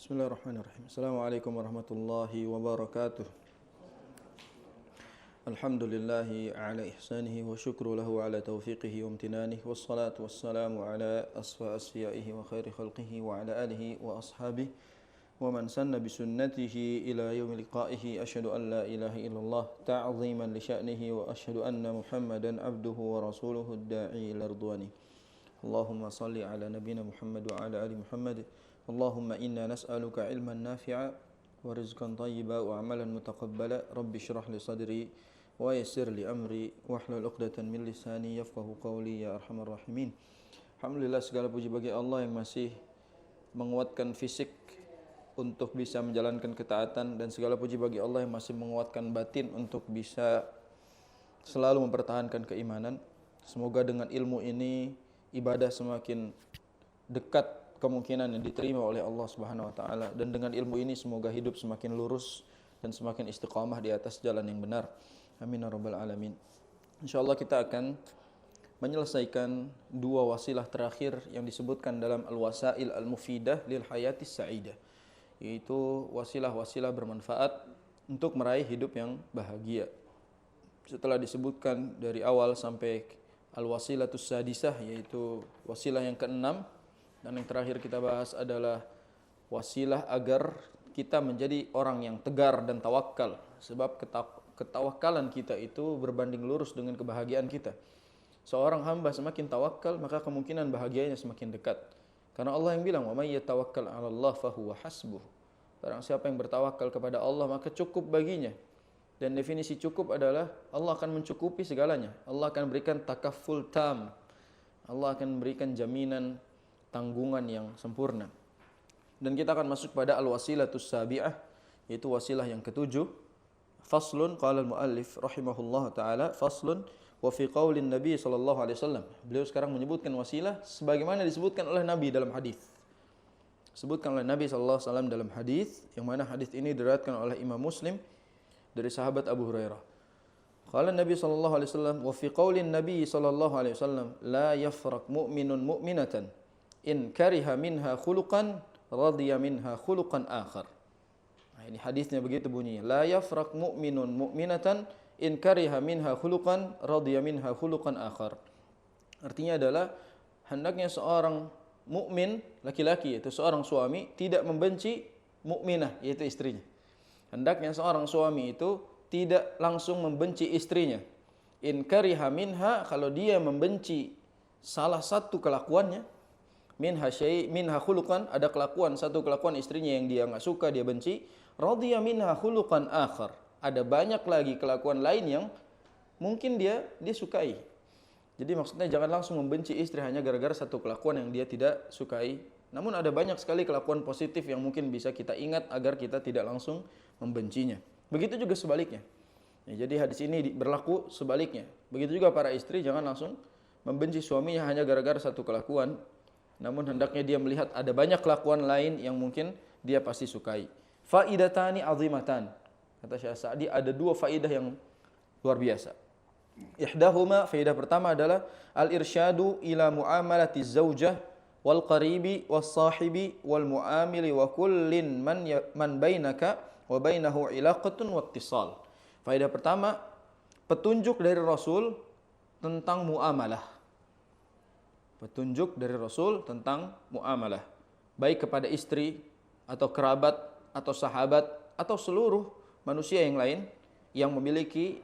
Bismillahirrahmanirrahim. Assalamualaikum warahmatullahi wabarakatuh. Alhamdulillahi ala ihsanihi wa syukru lahu ala taufiqihi wa amtinanihi wassalatu wassalamu ala asfiyaihi wa khairi khalqihi wa ala alihi wa ashabihi wa man sanna bisunnatihi ila yaumi liqa'ihi. Asyhadu an la ilaha illallah ta'ziman li sya'nihi wa asyhadu anna Muhammadan abduhu wa rasuluhu ad-da'i ila ridwani. Allahumma salli ala nabiyyina Muhammad wa ala ali Muhammad. Allahumma inna nas'aluka ilman nafi'a wa rizqan thayyiba wa amalan mutaqabbala. Rabbi shrah li sadri wa yassir li amri wahlul 'uqdatan min lisani yafqahu qawli ya arhamar rahimin. Alhamdulillah, segala puji bagi Allah yang masih menguatkan fisik untuk bisa menjalankan ketaatan, dan segala puji bagi Allah yang masih menguatkan batin untuk bisa selalu mempertahankan keimanan. Semoga dengan ilmu ini ibadah semakin dekat kemungkinan yang diterima oleh Allah Subhanahu wa taala, dan dengan ilmu ini semoga hidup semakin lurus dan semakin istiqamah di atas jalan yang benar. Amin ya rabbal alamin. Insyaallah kita akan menyelesaikan dua wasilah terakhir yang disebutkan dalam Al-Wasail Al-Mufidah lil Hayatis Sa'idah, yaitu wasilah-wasilah bermanfaat untuk meraih hidup yang bahagia. Setelah disebutkan dari awal sampai Al-Wasilatus Sadisah, yaitu wasilah yang keenam, dan yang terakhir kita bahas adalah wasilah agar kita menjadi orang yang tegar dan tawakal. Sebab ketawakalan kita itu berbanding lurus dengan kebahagiaan kita. Seorang hamba semakin tawakal, maka kemungkinan bahagianya semakin dekat. Karena Allah yang bilang, "Wa may yatawakkal 'ala Allah fahuwa hasbuh." Barang siapa yang bertawakal kepada Allah, maka cukup baginya. Dan definisi cukup adalah Allah akan mencukupi segalanya. Allah akan berikan takafful tam. Allah akan memberikan jaminan tanggungan yang sempurna. Dan kita akan masuk pada al-wasilatus sabi'ah, yaitu wasilah yang ketujuh. Faslun, qala al-muallif rahimahullah taala, faslun wa fi qaulin Nabi sallallahu alaihi wasallam. Beliau sekarang menyebutkan wasilah sebagaimana disebutkan oleh Nabi dalam hadis. Disebutkan oleh Nabi sallallahu alaihi wasallam dalam hadis, yang mana hadis ini diriwayatkan oleh Imam Muslim dari sahabat Abu Hurairah. Qala Nabi sallallahu alaihi wasallam wa fi qaulin Nabi sallallahu alaihi wasallam, la yafraq mu'minun mu'minatan in kariha minha khuluqan radiya minha khuluqan akhar. Nah, ini hadisnya begitu bunyinya. La yafraq mu'minun mu'minatan in kariha minha khuluqan radiya minha khuluqan akhar. Artinya adalah hendaknya seorang mukmin laki-laki, yaitu seorang suami, tidak membenci mukminah, yaitu istrinya. Hendaknya seorang suami itu tidak langsung membenci istrinya. In kariha minha, kalau dia membenci salah satu kelakuannya, minha khuluqan, ada kelakuan, satu kelakuan istrinya yang dia enggak suka, dia benci, radiya minha khuluqan akhar, ada banyak lagi kelakuan lain yang mungkin dia sukai. Jadi maksudnya jangan langsung membenci istri hanya gara-gara satu kelakuan yang dia tidak sukai. Namun ada banyak sekali kelakuan positif yang mungkin bisa kita ingat agar kita tidak langsung membencinya. Begitu juga sebaliknya. Ya, jadi hadis ini berlaku sebaliknya. Begitu juga para istri, jangan langsung membenci suaminya hanya gara-gara satu kelakuan. Namun hendaknya dia melihat ada banyak kelakuan lain yang mungkin dia pasti sukai. Faidatani azimatan. Kata Syekh Sa'di, ada dua faidah yang luar biasa. Ihdahuma, faidah pertama adalah al-irsyadu ila muamalati zaujah wal qaribi was sahibi wal muamili wa kullin man bainaka wa bainahu ilaqatun wa ittisal. Faidah pertama, petunjuk dari Rasul tentang muamalah. Petunjuk dari Rasul tentang muamalah, baik kepada istri atau kerabat atau sahabat atau seluruh manusia yang lain yang memiliki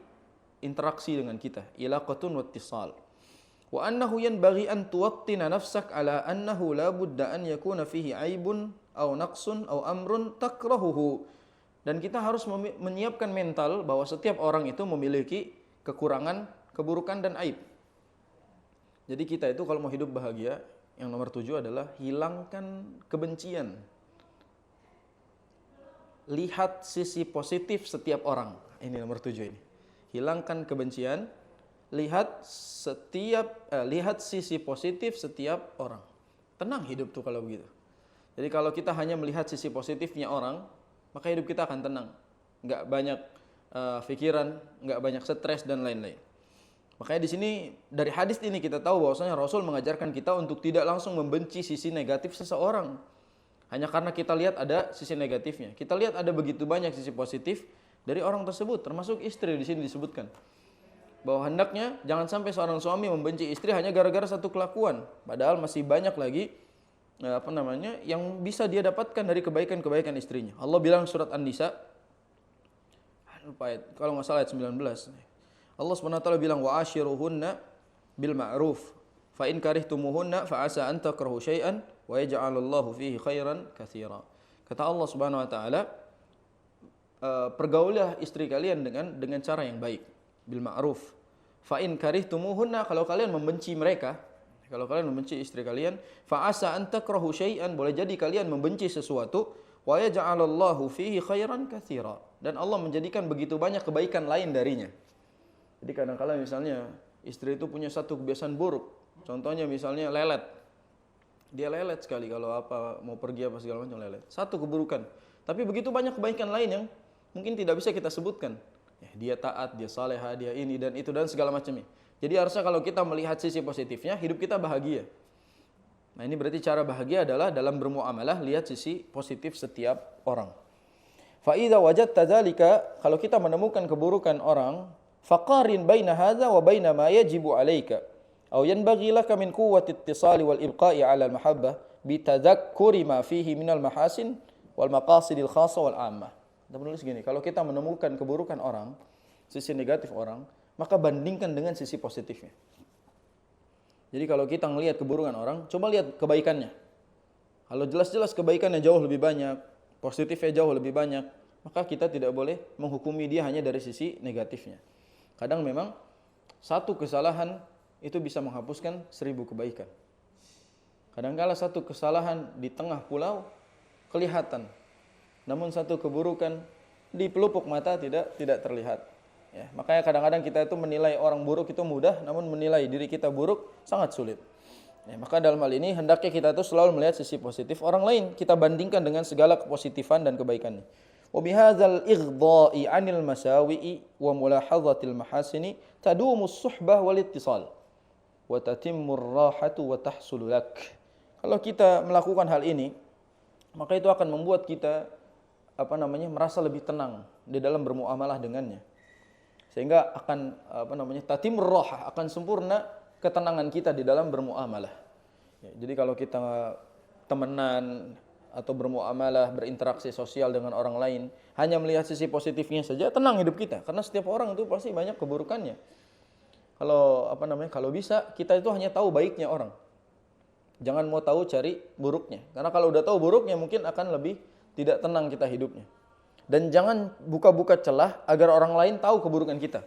interaksi dengan kita. Ilaqatun wa ittisal. Wa annahu yanbaghi an tuwattina nafsak ala annahu la budda an yakuna fihi aibun aw naqsun aw amrun takrahuhu. Dan kita harus menyiapkan mental bahwa setiap orang itu memiliki kekurangan, keburukan dan aib. Jadi kita itu kalau mau hidup bahagia, yang nomor 7 adalah hilangkan kebencian. Lihat sisi positif setiap orang. Ini nomor 7 ini. Hilangkan kebencian, lihat sisi positif setiap orang. Tenang hidup tuh kalau begitu. Jadi kalau kita hanya melihat sisi positifnya orang, maka hidup kita akan tenang. Enggak banyak pikiran, enggak banyak stres dan lain-lain. Makanya di sini dari hadis ini kita tahu bahwasanya Rasul mengajarkan kita untuk tidak langsung membenci sisi negatif seseorang. Hanya karena kita lihat ada sisi negatifnya. Kita lihat ada begitu banyak sisi positif dari orang tersebut, termasuk istri di sini disebutkan. Bahwa hendaknya jangan sampai seorang suami membenci istri hanya gara-gara satu kelakuan, padahal masih banyak lagi yang bisa dia dapatkan dari kebaikan-kebaikan istrinya. Allah bilang surat An-Nisa, lupa ayat, kalau nggak salah ayat 19. Allah SWT bilang wa ashiruhunna bil ma'ruf fa in karihtumuhunna fa asa an takrahu syai'an wa yaj'alallahu fihi khairan katsira. Kata Allah Subhanahu wa taala, pergaulilah istri kalian dengan cara yang baik, bil ma'ruf. Fa in karihtumuhunna, kalau kalian membenci mereka, kalau kalian membenci istri kalian, fa asa an takrahu syai'an, boleh jadi kalian membenci sesuatu, wa yaj'alallahu fihi khairan katsira, dan Allah menjadikan begitu banyak kebaikan lain darinya. Jadi kadang-kala misalnya istri itu punya satu kebiasaan buruk. Contohnya misalnya lelet. Dia lelet sekali kalau mau pergi apa segala macam lelet. Satu keburukan. Tapi begitu banyak kebaikan lain yang mungkin tidak bisa kita sebutkan. Dia taat, dia salehah, dia ini dan itu dan segala macamnya. Jadi harusnya kalau kita melihat sisi positifnya, hidup kita bahagia. Nah, ini berarti cara bahagia adalah dalam bermuamalah lihat sisi positif setiap orang. Fa idza wajadta dzalika, kalau kita menemukan keburukan orang, faqarin baina hadza wa baina ma yajibu 'alaika aw yanbaghi laka min quwwati ittisali wal ibqa'i 'ala al-mahabbah bi tadhakkuri ma fihi minal mahasin wal maqasidil khassa wal 'ammah. Kita menulis gini, kalau kita menemukan keburukan orang, sisi negatif orang, maka bandingkan dengan sisi positifnya. Jadi kalau kita melihat keburukan orang, coba lihat kebaikannya. Kalau jelas-jelas kebaikannya jauh lebih banyak, positifnya jauh lebih banyak, maka kita tidak boleh menghukumi dia hanya dari sisi negatifnya. Kadang memang satu kesalahan itu bisa menghapuskan 1000 kebaikan. Kadang-kala satu kesalahan di tengah pulau kelihatan, namun satu keburukan di pelupuk mata tidak terlihat. Ya, makanya kadang-kadang kita itu menilai orang buruk itu mudah, namun menilai diri kita buruk sangat sulit. Ya, maka dalam hal ini hendaknya kita itu selalu melihat sisi positif orang lain, kita bandingkan dengan segala kepositifan dan kebaikannya. Wa bihadzal ighdha'i 'anil masawi'i wa mulahadhatil mahasini tadumus suhbah wal ittisal wa tatimmur rahatu wa tahsulu lak. Kalau kita melakukan hal ini, maka itu akan membuat kita merasa lebih tenang di dalam bermuamalah dengannya. Sehingga akan tatimur rahah, akan sempurna ketenangan kita di dalam bermuamalah. Ya, jadi kalau kita temenan atau bermuamalah, berinteraksi sosial dengan orang lain, hanya melihat sisi positifnya saja, tenang hidup kita. Karena setiap orang itu pasti banyak keburukannya. Kalau bisa kita itu hanya tahu baiknya orang. Jangan mau tahu cari buruknya. Karena kalau udah tahu buruknya mungkin akan lebih tidak tenang kita hidupnya. Dan jangan buka-buka celah agar orang lain tahu keburukan kita.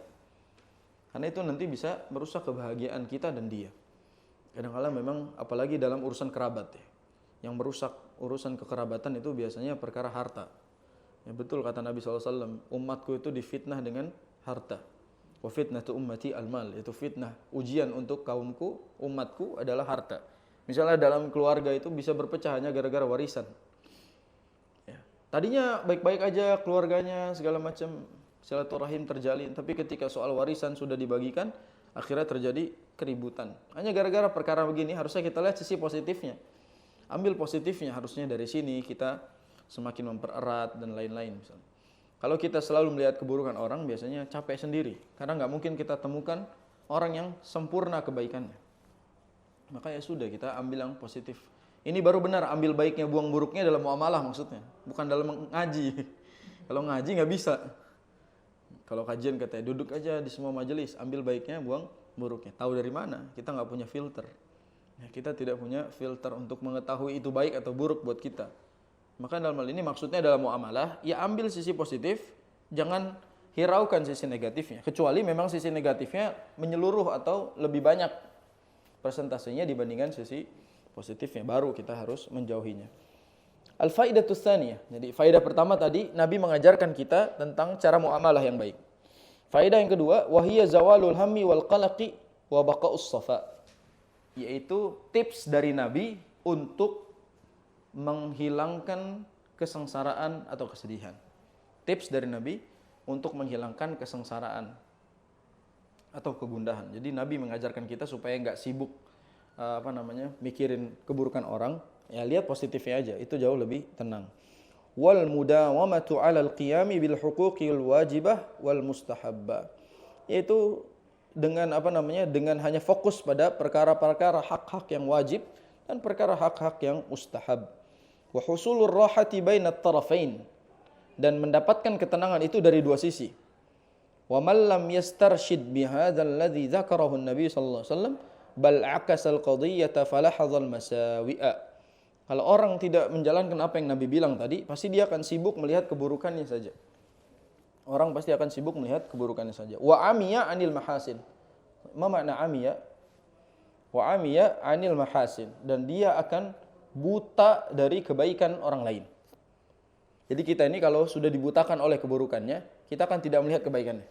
Karena itu nanti bisa merusak kebahagiaan kita dan dia. Kadang-kadang memang apalagi dalam urusan kerabat ya. Yang merusak urusan kekerabatan itu biasanya perkara harta. Ya, betul kata Nabi SAW, umatku itu difitnah dengan harta. Wa fitnatu ummati al-mal, itu fitnah, ujian untuk kaumku, umatku adalah harta. Misalnya dalam keluarga itu bisa berpecah hanya gara-gara warisan. Ya. Tadinya baik-baik aja keluarganya, segala macam silaturahim terjalin, tapi ketika soal warisan sudah dibagikan, akhirnya terjadi keributan. Hanya gara-gara perkara begini, harusnya kita lihat sisi positifnya. Ambil positifnya, harusnya dari sini kita semakin mempererat dan lain-lain. Misalnya. Kalau kita selalu melihat keburukan orang, biasanya capek sendiri. Karena nggak mungkin kita temukan orang yang sempurna kebaikannya. Maka ya sudah, kita ambil yang positif. Ini baru benar, ambil baiknya, buang buruknya dalam muamalah maksudnya. Bukan dalam ngaji. Kalau ngaji nggak bisa. Kalau kajian katanya, duduk aja di semua majelis, ambil baiknya, buang buruknya. Tahu dari mana? Kita nggak punya filter. Ya, kita tidak punya filter untuk mengetahui itu baik atau buruk buat kita. Maka dalam hal ini maksudnya dalam muamalah, ya ambil sisi positif, jangan hiraukan sisi negatifnya. Kecuali memang sisi negatifnya menyeluruh atau lebih banyak persentasenya dibandingkan sisi positifnya, baru kita harus menjauhinya. Al-faidatus tsaniyah. Jadi faidah pertama tadi Nabi mengajarkan kita tentang cara muamalah yang baik. Faidah yang kedua, wahiya zawalul hammi wal qalaqi wa baqa'us safa. Yaitu tips dari Nabi untuk menghilangkan kesengsaraan atau kesedihan. Tips dari Nabi untuk menghilangkan kesengsaraan atau kegundahan. Jadi Nabi mengajarkan kita supaya enggak sibuk mikirin keburukan orang, Ya lihat positifnya aja, itu jauh lebih tenang. Wal mudawamatu 'alal qiyami bil huquqil wajibah wal mustahabbah. Yaitu dengan dengan hanya fokus pada perkara-perkara hak-hak yang wajib dan perkara hak-hak yang mustahab. Wa husulur rahati bainat tarafain, dan mendapatkan ketenangan itu dari dua sisi. Wa man lam yastarshid bihadzal ladzi dzakarahu an-nabi sallallahu alaihi wasallam bal akasal qadhiyyata falahadzal masawi'a. Kalau orang tidak menjalankan apa yang Nabi bilang tadi, pasti dia akan sibuk melihat keburukannya saja. Orang pasti akan sibuk melihat keburukannya saja. Wa amiya 'anil mahasin. Ma makna amiya? Wa amiya 'anil mahasin, dan dia akan buta dari kebaikan orang lain. Jadi kita ini kalau sudah dibutakan oleh keburukannya, kita akan tidak melihat kebaikannya.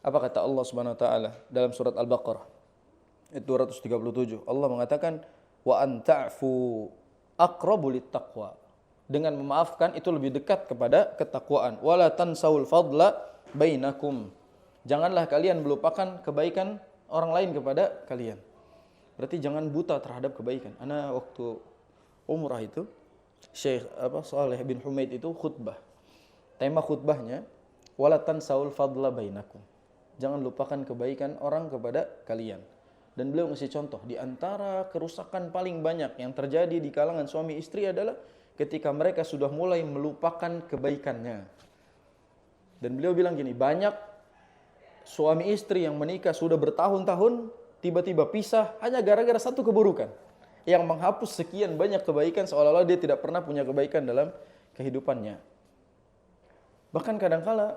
Apa kata Allah Subhanahu wa taala dalam surat Al-Baqarah ayat 237? Allah mengatakan wa an ta'fu aqrabu littaqwa. Dengan memaafkan itu lebih dekat kepada ketakwaan. Wala tansaul fadla bainakum. Janganlah kalian melupakan kebaikan orang lain kepada kalian. Berarti jangan buta terhadap kebaikan. Ana waktu umrah itu Syekh Saleh bin Humaid itu khutbah. Tema khutbahnya wala tansaul fadla bainakum. Jangan lupakan kebaikan orang kepada kalian. Dan beliau ngasih contoh, di antara kerusakan paling banyak yang terjadi di kalangan suami istri adalah ketika mereka sudah mulai melupakan kebaikannya. Dan beliau bilang gini, banyak suami istri yang menikah sudah bertahun-tahun, tiba-tiba pisah hanya gara-gara satu keburukan yang menghapus sekian banyak kebaikan, seolah-olah dia tidak pernah punya kebaikan dalam kehidupannya. Bahkan kadang-kala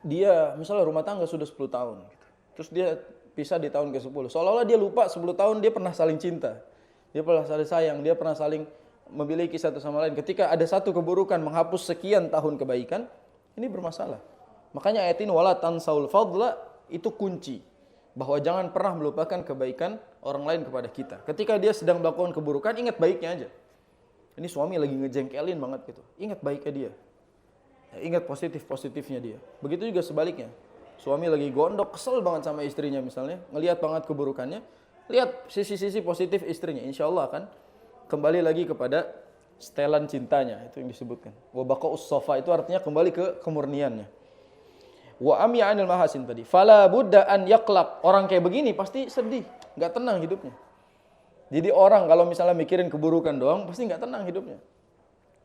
dia misalnya rumah tangga sudah 10 tahun, terus dia pisah di tahun ke-10. Seolah-olah dia lupa 10 tahun dia pernah saling cinta. Dia pernah saling sayang, dia pernah saling memiliki satu sama lain. Ketika ada satu keburukan menghapus sekian tahun kebaikan, ini bermasalah. Makanya ayat ini wala tansaul fadla itu kunci. Bahwa jangan pernah melupakan kebaikan orang lain kepada kita. Ketika dia sedang melakukan keburukan, ingat baiknya aja. Ini suami lagi ngejengkelin banget gitu. Ingat baiknya dia. Ingat positif-positifnya dia. Begitu juga sebaliknya. Suami lagi gondok, kesel banget sama istrinya misalnya, ngelihat banget keburukannya, lihat sisi-sisi positif istrinya, insya Allah akan kembali lagi kepada setelan cintanya, itu yang disebutkan. Wa baqa'us safa itu artinya kembali ke kemurniannya. Wa amya 'anil mahasin tadi. Fala budda an yaqlaq. Orang kayak begini pasti sedih, enggak tenang hidupnya. Jadi orang kalau misalnya mikirin keburukan doang, pasti enggak tenang hidupnya.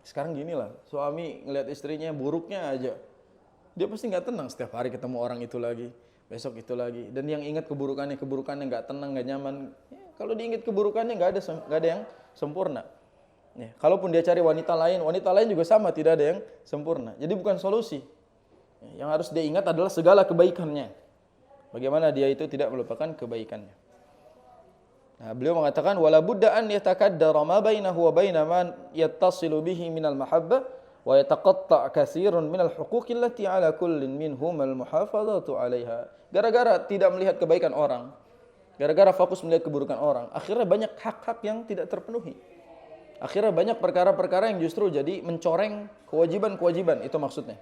Sekarang gini lah, suami ngelihat istrinya buruknya aja, dia pasti nggak tenang, setiap hari ketemu orang itu lagi, besok itu lagi. Dan yang ingat keburukannya nggak tenang, nggak nyaman. Ya, kalau diingat keburukannya nggak ada yang sempurna. Ya, kalaupun dia cari wanita lain juga sama, tidak ada yang sempurna. Jadi bukan solusi. Ya, yang harus dia ingat adalah segala kebaikannya. Bagaimana dia itu tidak melupakan kebaikannya. Nah, beliau mengatakan wala budda an yatakaddara ma bainahu wa baina man yattasilu bihi minal mahabbah wa yataqatta' katsirun minal huquqi allati 'ala kullin minhum al-muhafadzatu 'alaiha. Gara-gara tidak melihat kebaikan orang, gara-gara fokus melihat keburukan orang, akhirnya banyak hak-hak yang tidak terpenuhi. Akhirnya banyak perkara-perkara yang justru jadi mencoreng kewajiban-kewajiban, itu maksudnya.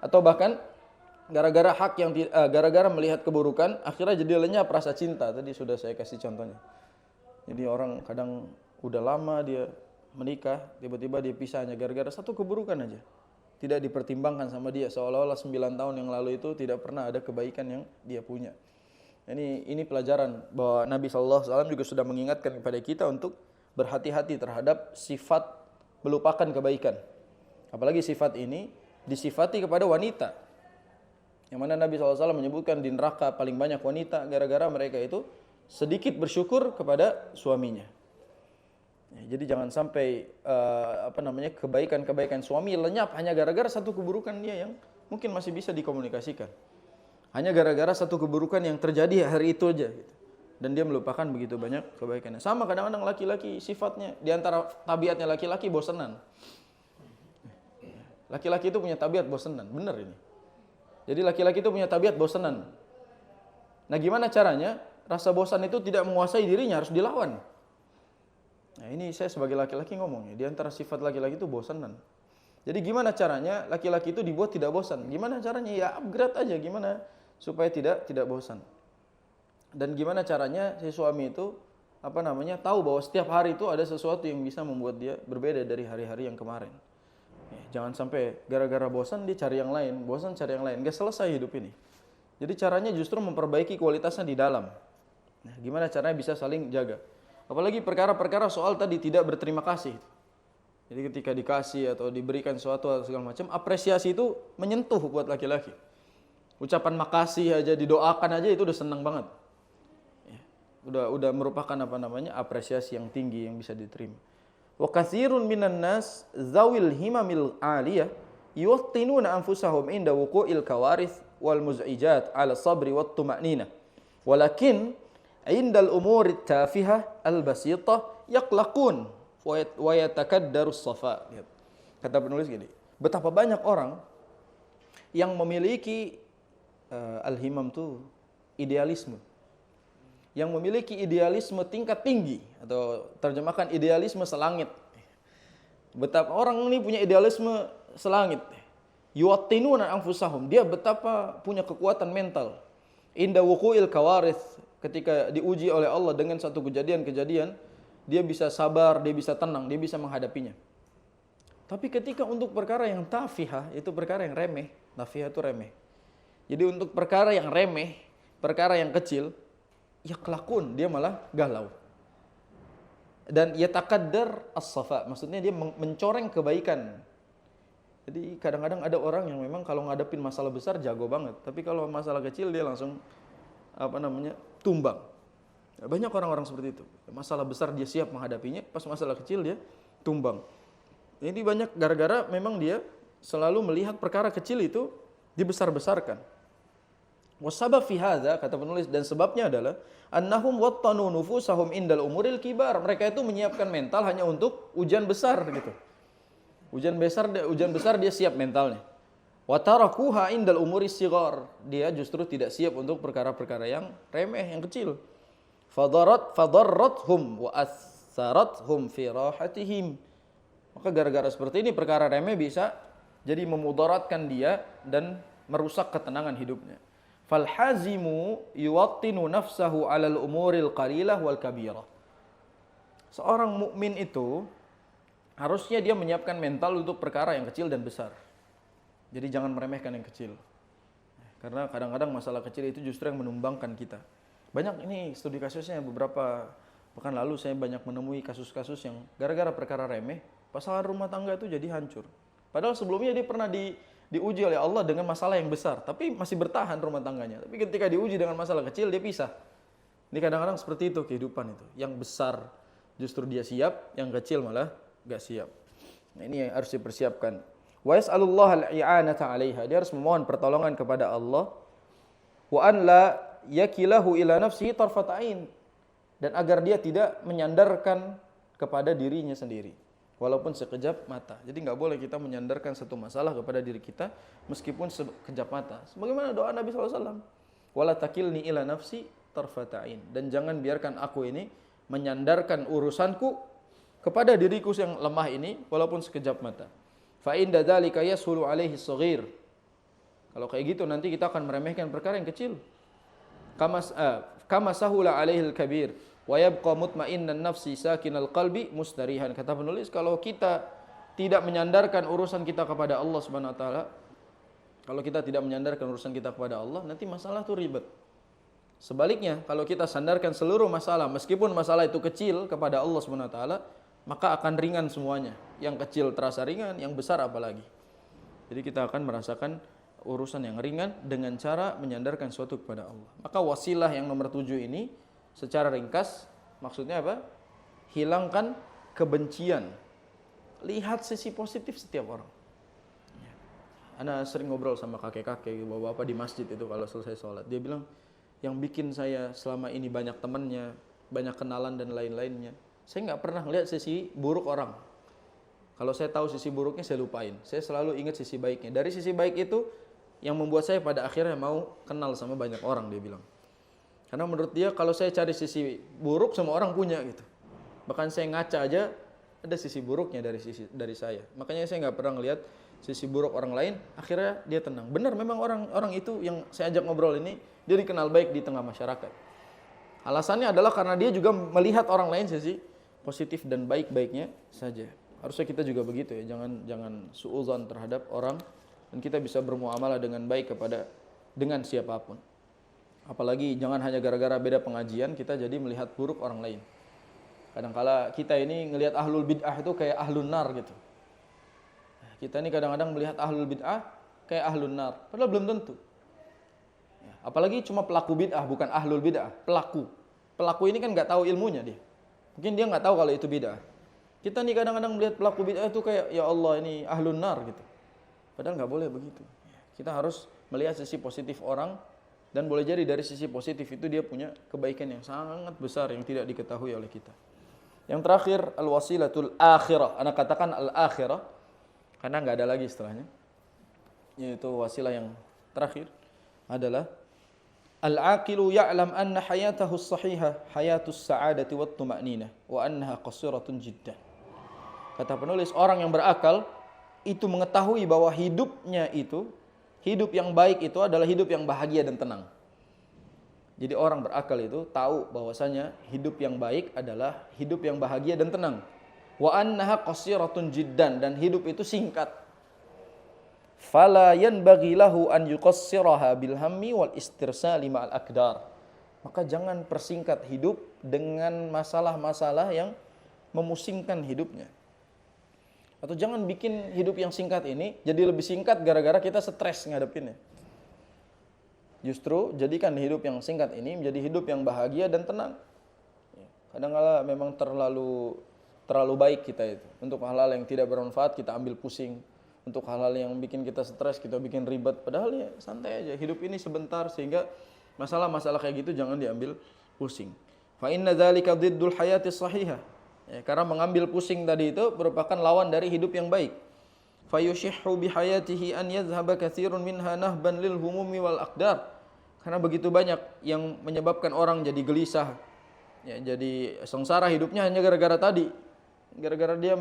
Atau bahkan gara-gara gara-gara melihat keburukan, akhirnya jadi lenyap rasa cinta. Tadi sudah saya kasih contohnya. Jadi orang kadang udah lama dia menikah, tiba-tiba dia pisah hanya gara-gara satu keburukan aja. Tidak dipertimbangkan sama dia, seolah-olah 9 tahun yang lalu itu tidak pernah ada kebaikan yang dia punya. Ini pelajaran bahwa Nabi SAW juga sudah mengingatkan kepada kita untuk berhati-hati terhadap sifat melupakan kebaikan. Apalagi sifat ini disifati kepada wanita. Yang mana Nabi SAW menyebutkan di neraka paling banyak wanita gara-gara mereka itu sedikit bersyukur kepada suaminya. Jadi jangan sampai kebaikan-kebaikan suami lenyap hanya gara-gara satu keburukan dia yang mungkin masih bisa dikomunikasikan. Hanya gara-gara satu keburukan yang terjadi hari itu aja gitu. Dan dia melupakan begitu banyak kebaikannya. Sama kadang-kadang laki-laki sifatnya, di antara tabiatnya laki-laki bosenan. Laki-laki itu punya tabiat bosenan, benar ini. Jadi laki-laki itu punya tabiat bosenan. Nah, gimana caranya? Rasa bosan itu tidak menguasai dirinya, harus dilawan. Nah, ini saya sebagai laki-laki ngomongnya, di antara sifat laki-laki itu bosanan. Jadi gimana caranya laki-laki itu dibuat tidak bosan? Gimana caranya? Ya upgrade aja gimana supaya tidak bosan. Dan gimana caranya si suami itu tahu bahwa setiap hari itu ada sesuatu yang bisa membuat dia berbeda dari hari-hari yang kemarin. Jangan sampai gara-gara bosan dia cari yang lain, bosan cari yang lain, nggak selesai hidup ini. Jadi caranya justru memperbaiki kualitasnya di dalam. Nah, gimana caranya bisa saling jaga? Apalagi perkara-perkara soal tadi tidak berterima kasih. Jadi ketika dikasih atau diberikan sesuatu atau segala macam, apresiasi itu menyentuh buat laki-laki. Ucapan makasih aja, didoakan aja itu udah senang banget. Udah merupakan apresiasi yang tinggi yang bisa diterima. Wa katsirun minan nas zawil himamil aliyah yuwattinuna anfusahum inda wuqu'il kawarith wal muz'ijat ala sabri wat tuma'ninah. Walakin indal umurit tafihah al basitah yaqlaqun wa yatakaddarus safa. Kata penulis gini, betapa banyak orang yang memiliki al-himam itu idealisme. Yang memiliki idealisme tingkat tinggi, atau terjemahkan idealisme selangit. Betapa orang ini punya idealisme selangit. Yuwattinuna anfusahum, dia betapa punya kekuatan mental. Inda wuqu'il kawarith, ketika diuji oleh Allah dengan satu kejadian-kejadian, dia bisa sabar, dia bisa tenang, dia bisa menghadapinya. Tapi ketika untuk perkara yang tafihah, itu perkara yang remeh. Tafihah itu remeh. Jadi untuk perkara yang remeh, perkara yang kecil, ya kelakun, dia malah galau. Dan ya takaddar as-safa, maksudnya dia mencoreng kebaikan. Jadi kadang-kadang ada orang yang memang kalau ngadepin masalah besar jago banget, tapi kalau masalah kecil dia langsung tumbang. Banyak orang-orang seperti itu. Masalah besar dia siap menghadapinya, pas masalah kecil dia tumbang. Ini banyak gara-gara memang dia selalu melihat perkara kecil itu dibesar-besarkan. Wasabab fi hadza, kata penulis, dan sebabnya adalah annahum wattanu nufusahum indal umuril kibar. Mereka itu menyiapkan mental hanya untuk ujian besar gitu. Ujian besar dia siap mentalnya. Wa tarakuha indal umuris sighar. Dia justru tidak siap untuk perkara-perkara yang remeh, yang kecil. Fadarrathum wa atharathum fi rahatihim. Maka gara-gara seperti ini perkara remeh bisa jadi memudaratkan dia dan merusak ketenangan hidupnya. Falhazimu yuwattinu nafsahu 'alal umuril qalilah wal kabirah. Seorang mukmin itu harusnya dia menyiapkan mental untuk perkara yang kecil dan besar. Jadi jangan meremehkan yang kecil. Karena kadang-kadang masalah kecil itu justru yang menumbangkan kita. Banyak ini studi kasusnya, beberapa pekan lalu saya banyak menemui kasus-kasus yang gara-gara perkara remeh, pasangan rumah tangga itu jadi hancur. Padahal sebelumnya dia pernah diuji oleh Allah dengan masalah yang besar, tapi masih bertahan rumah tangganya. Tapi ketika diuji dengan masalah kecil, dia pisah. Ini kadang-kadang seperti itu kehidupan itu. Yang besar justru dia siap, yang kecil malah gak siap. Nah, ini yang harus dipersiapkan. Wa yas'alullah al-i'anata 'alaiha. Dia harus memohon pertolongan kepada Allah. Wa an la yakilahu ila nafsihi tarfat 'ain. Dan agar dia tidak menyandarkan kepada dirinya sendiri, walaupun sekejap mata. Jadi nggak boleh kita menyandarkan satu masalah kepada diri kita meskipun sekejap mata. Sebagaimana doa Nabi SAW. Wala takilni ila nafsi tarfata'in. Dan jangan biarkan aku ini menyandarkan urusanku kepada diriku yang lemah ini walaupun sekejap mata. Fa inda dzalika yashulu alaihi shaghir. Kalau kayak gitu nanti kita akan meremehkan perkara yang kecil. Kama sahula alaihi al-kabir. Wa yabqa mutmainnan nafsi sakinal qalbi mustarihan. Kata penulis, kalau kita tidak menyandarkan urusan kita kepada Allah Subhanahu wa taala, kalau kita tidak menyandarkan urusan kita kepada Allah, nanti masalah itu ribet. Sebaliknya, kalau kita sandarkan seluruh masalah, meskipun masalah itu kecil kepada Allah Subhanahu wa taala, maka akan ringan semuanya. Yang kecil terasa ringan, yang besar apalagi. Jadi kita akan merasakan urusan yang ringan dengan cara menyandarkan sesuatu kepada Allah. Maka wasilah yang nomor 7 ini secara ringkas, maksudnya apa? Hilangkan kebencian. Lihat sisi positif setiap orang. Ana sering ngobrol sama kakek-kakek, bapak-bapak di masjid itu kalau selesai sholat. Dia bilang, yang bikin saya selama ini banyak temannya, banyak kenalan dan lain-lainnya, saya nggak pernah lihat sisi buruk orang. Kalau saya tahu sisi buruknya, saya lupain. Saya selalu ingat sisi baiknya. Dari sisi baik itu, yang membuat saya pada akhirnya mau kenal sama banyak orang, dia bilang. Karena menurut dia kalau saya cari sisi buruk semua orang punya gitu. Bahkan saya ngaca aja ada sisi buruknya dari saya. Makanya saya nggak pernah ngelihat sisi buruk orang lain. Akhirnya dia tenang. Benar memang orang itu yang saya ajak ngobrol ini dia dikenal baik di tengah masyarakat. Alasannya adalah karena dia juga melihat orang lain sisi positif dan baik-baiknya saja. Harusnya kita juga begitu ya, jangan suudzon terhadap orang, dan kita bisa bermuamalah dengan baik dengan siapapun. Apalagi jangan hanya gara-gara beda pengajian kita jadi melihat buruk orang lain. Kadangkala kita ini ngelihat ahlul bid'ah itu kayak ahlun nar gitu. Kita ini kadang-kadang melihat ahlul bid'ah kayak ahlun nar, padahal belum tentu. Apalagi cuma pelaku bid'ah, bukan ahlul bid'ah, pelaku. Pelaku ini kan nggak tahu ilmunya dia. Mungkin dia nggak tahu kalau itu bid'ah. Kita nih kadang-kadang melihat pelaku bid'ah itu kayak, ya Allah ini ahlun nar gitu. Padahal nggak boleh begitu. Kita harus melihat sisi positif orang, dan boleh jadi dari sisi positif itu dia punya kebaikan yang sangat besar yang tidak diketahui oleh kita. Yang terakhir, al-wasilatul akhirah. Anak katakan al-akhirah karena nggak ada lagi istilahnya. Yaitu wasilah yang terakhir adalah al-aqilu ya'lam anna hayatahu as-sahihah hayatus sa'adati wat tuma'ninah wa annaha qasiratun jiddan. Kata penulis, orang yang berakal itu mengetahui bahwa hidupnya itu, hidup yang baik itu adalah hidup yang bahagia dan tenang. Jadi orang berakal itu tahu bahwasanya hidup yang baik adalah hidup yang bahagia dan tenang. Wa annaha qasiratun jiddan, dan hidup itu singkat. Fala yanbaghi lahu an yuqassiraha bil hammi wal istirsali ma'al aqdar. Maka jangan persingkat hidup dengan masalah-masalah yang memusingkan hidupnya. Atau jangan bikin hidup yang singkat ini jadi lebih singkat gara-gara kita stres ngadepinnya. Justru jadikan hidup yang singkat ini menjadi hidup yang bahagia dan tenang. Kadang-kala memang terlalu baik kita itu. Untuk hal-hal yang tidak bermanfaat kita ambil pusing. Untuk hal-hal yang bikin kita stres, kita bikin ribet. Padahal ya santai aja. Hidup ini sebentar, sehingga masalah-masalah kayak gitu jangan diambil pusing. Fa inna dzalika dhiddul hayati shahihah. Ya, karena mengambil pusing tadi itu merupakan lawan dari hidup yang baik. Fa yushihhu bi hayatihi an yadhhaba katsirun minha nahban lil humumi wal aqdar. Karena begitu banyak yang menyebabkan orang jadi gelisah. Ya, jadi sengsara hidupnya hanya gara-gara tadi. Gara-gara dia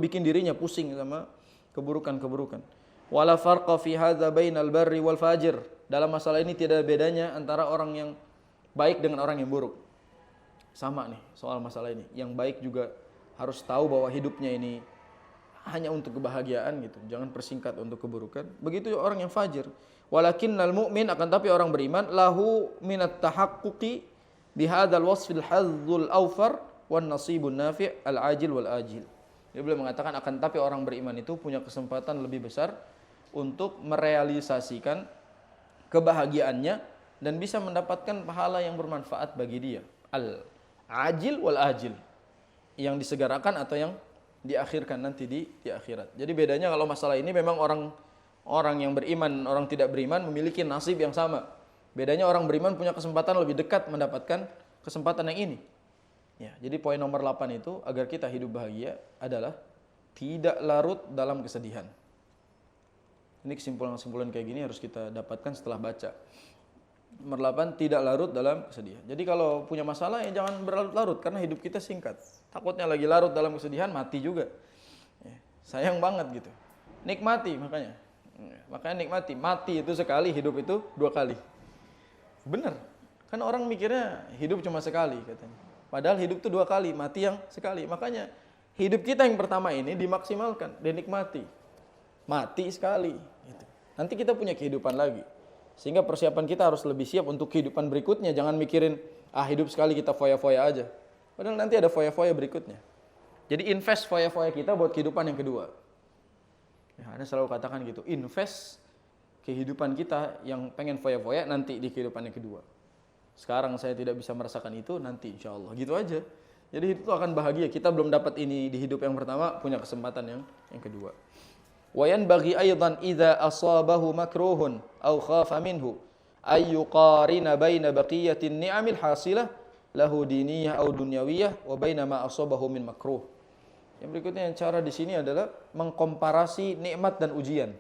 bikin dirinya pusing sama keburukan-keburukan. Wala farqa fi hadza bainal barri wal fajir. Dalam masalah ini tidak ada bedanya antara orang yang baik dengan orang yang buruk. Sama nih soal masalah ini. Yang baik juga harus tahu bahwa hidupnya ini hanya untuk kebahagiaan gitu. Jangan persingkat untuk keburukan. Begitu orang yang fajir. Walakinnal mu'min, akan tapi orang beriman, lahu minat tahaqquqi bihadzal wasfil hazzul awfar wan nasibun nafi' al ajil wal ajil. Dia beliau mengatakan, akan tapi orang beriman itu punya kesempatan lebih besar untuk merealisasikan kebahagiaannya dan bisa mendapatkan pahala yang bermanfaat bagi dia. Al-ajil wal ajil. Yang disegerakan atau yang diakhirkan nanti di akhirat. Jadi bedanya kalau masalah ini memang orang yang beriman, orang tidak beriman memiliki nasib yang sama. Bedanya orang beriman punya kesempatan lebih dekat mendapatkan kesempatan yang ini. Ya, jadi poin nomor 8 itu agar kita hidup bahagia adalah tidak larut dalam kesedihan. Ini kesimpulan-kesimpulan kayak gini harus kita dapatkan setelah baca. Nomor 8, tidak larut dalam kesedihan. Jadi kalau punya masalah ya jangan berlarut-larut karena hidup kita singkat. Takutnya lagi larut dalam kesedihan mati juga. Ya, sayang banget gitu. Nikmati makanya. Makanya nikmati. Mati itu sekali, hidup itu 2 kali. Benar. Kan orang mikirnya hidup cuma sekali katanya. Padahal hidup itu 2 kali, mati yang sekali. Makanya hidup kita yang pertama ini dimaksimalkan, dinikmati. Mati sekali. Gitu. Nanti kita punya kehidupan lagi. Sehingga persiapan kita harus lebih siap untuk kehidupan berikutnya. Jangan mikirin, hidup sekali kita foya-foya aja. Padahal nanti ada foya-foya berikutnya. Jadi invest foya-foya kita buat kehidupan yang kedua. Ya, Anda selalu katakan gitu, invest kehidupan kita yang pengen foya-foya nanti di kehidupan yang kedua. Sekarang saya tidak bisa merasakan itu, nanti insya Allah. Gitu aja. Jadi itu akan bahagia. Kita belum dapat ini di hidup yang pertama, punya kesempatan yang kedua. Wa yanbaghi aidan idza asabahu makruhun aw khafa minhu ay yuqarina baina baqiyatin ni'amil hasilah lahu diniyah aw dunyawiyah wa baina ma asabahu min makruh. Yang berikutnya yang cara di sini adalah mengkomparasi nikmat dan ujian.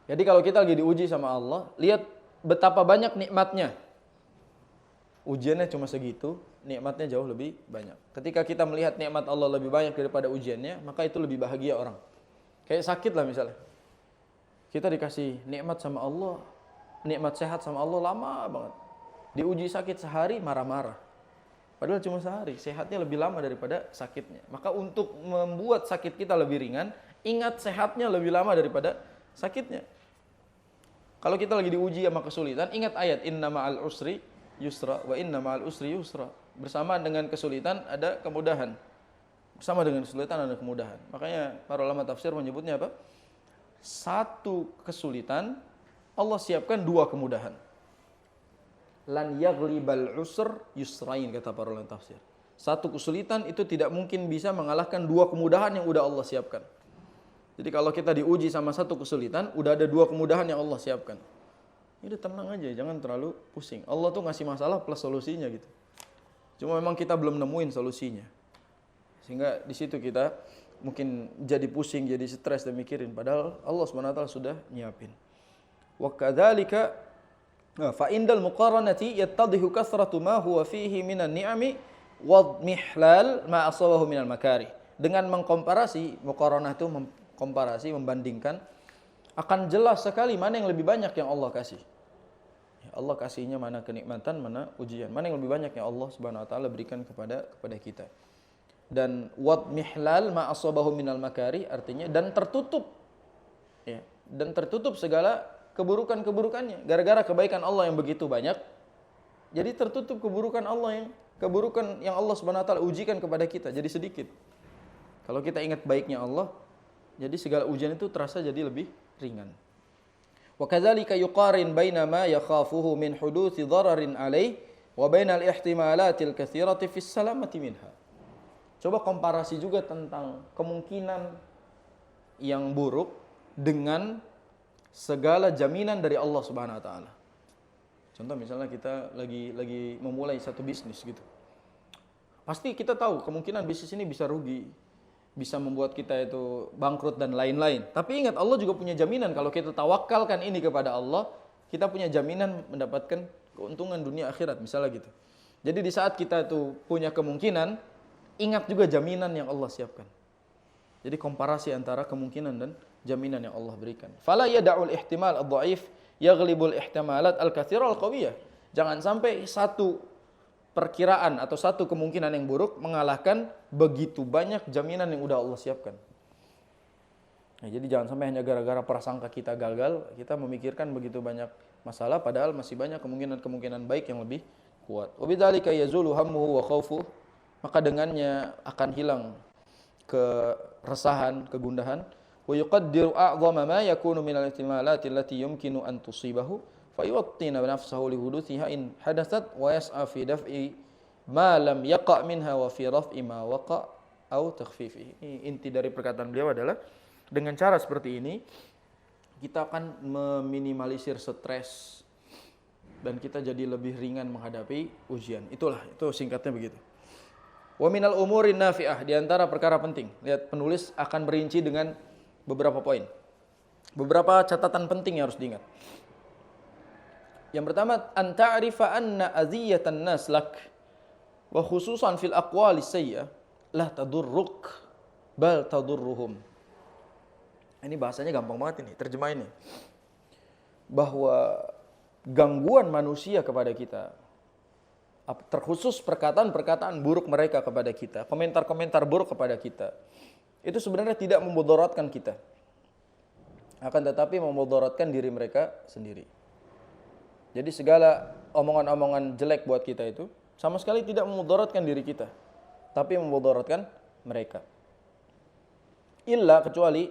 Jadi kalau kita lagi diuji sama Allah, lihat betapa banyak nikmatnya. Ujiannya cuma segitu, nikmatnya jauh lebih banyak. Ketika kita melihat nikmat Allah lebih banyak daripada ujiannya, maka itu lebih bahagia orang. Kayak sakit lah misalnya. Kita dikasih nikmat sama Allah, nikmat sehat sama Allah lama banget. Diuji sakit sehari, marah-marah. Padahal cuma sehari, sehatnya lebih lama daripada sakitnya. Maka untuk membuat sakit kita lebih ringan, ingat sehatnya lebih lama daripada sakitnya. Kalau kita lagi diuji sama kesulitan, ingat ayat inna ma'al usri yusra wa inna ma'al usri yusra. Bersama dengan kesulitan ada kemudahan. Bersama dengan kesulitan ada kemudahan. Makanya para ulama tafsir menyebutnya apa? Satu kesulitan Allah siapkan dua kemudahan. Lan yaglibal usr yusrain, kata para ulama tafsir. Satu kesulitan itu tidak mungkin bisa mengalahkan dua kemudahan yang udah Allah siapkan. Jadi kalau kita diuji sama satu kesulitan, udah ada dua kemudahan yang Allah siapkan. Udah tenang aja, jangan terlalu pusing. Allah tuh ngasih masalah plus solusinya gitu. Cuma memang kita belum nemuin solusinya. Sehingga di situ kita mungkin jadi pusing, jadi stres dan mikirin. Padahal Allah SWT sudah nyiapin. Wa kadzalika fa indal muqaranati yattadhihu kasratu ma huwa fihi minan ni'ami wa mihlal ma asabahu minal makarih. Dengan mengkomparasi, muqaranah itu komparasi, membandingkan, akan jelas sekali mana yang lebih banyak yang Allah kasih. Allah kasihnya mana kenikmatan, mana ujian. Mana yang lebih banyak yang Allah Subhanahu wa taala berikan kepada kita. Dan wat mihlal ma asabahu minal makarih artinya dan tertutup. Ya, dan tertutup segala keburukan-keburukannya. Gara-gara kebaikan Allah yang begitu banyak, jadi tertutup keburukan Allah yang Allah Subhanahu wa taala ujikan kepada kita jadi sedikit. Kalau kita ingat baiknya Allah, jadi segala ujian itu terasa jadi lebih ringan. Wa kadzalika yuqarin baina ma yakhafuhu min huduthi dhararin alaih wa baina al-ihtimalatil katsirati fis salamati minha. Coba komparasi juga tentang kemungkinan yang buruk dengan segala jaminan dari Allah Subhanahu wa taala. Contoh misalnya kita lagi memulai satu bisnis gitu. Pasti kita tahu kemungkinan bisnis ini bisa rugi, bisa membuat kita itu bangkrut dan lain-lain. Tapi ingat, Allah juga punya jaminan. Kalau kita tawakalkan ini kepada Allah, kita punya jaminan mendapatkan keuntungan dunia akhirat, misalnya gitu. Jadi di saat kita itu punya kemungkinan, ingat juga jaminan yang Allah siapkan. Jadi komparasi antara kemungkinan dan jaminan yang Allah berikan. Fala yada'ul ihtimal ad-dha'if yaghlibul ihtimalat al-katsira al-qawiyah. Jangan sampai satu perkiraan atau satu kemungkinan yang buruk mengalahkan begitu banyak jaminan yang udah Allah siapkan. Nah, jadi jangan sampai hanya gara-gara prasangka kita gagal, kita memikirkan begitu banyak masalah padahal masih banyak kemungkinan-kemungkinan baik yang lebih kuat. Wa bidzalika yazulu hammuhu wa khaufuhu, maka dengannya akan hilang keresahan, kegundahan. Wa yuqaddiru a'dhama ma yakunu minal ihtimalati allati yumkinu an tusibahu fa yuwattina nafsahu li huduthiha in hadatsat wa yas'a fi daf'i ma lam yaqa' minha wa fi raf'i ma waqa' au takhfifihi. Inti dari perkataan beliau adalah dengan cara seperti ini kita akan meminimalisir stres dan kita jadi lebih ringan menghadapi ujian. Itu singkatnya begitu. Wa minal umurin nafi'ah, di antara perkara penting. Lihat, penulis akan merinci dengan beberapa poin. Beberapa catatan penting yang harus diingat. Yang pertama, an ta'rifa anna aziyatan nas lak wa khususan fil aqwali sayyi'ah la tadurruk bal tadurruhum. Ini bahasanya gampang banget ini, terjemahin ini. Bahwa gangguan manusia kepada kita, terkhusus perkataan-perkataan buruk mereka kepada kita, komentar-komentar buruk kepada kita, itu sebenarnya tidak memudaratkan kita, akan tetapi memudaratkan diri mereka sendiri. Jadi segala omongan-omongan jelek buat kita itu sama sekali tidak memudaratkan diri kita, tapi memudaratkan mereka. Illa, kecuali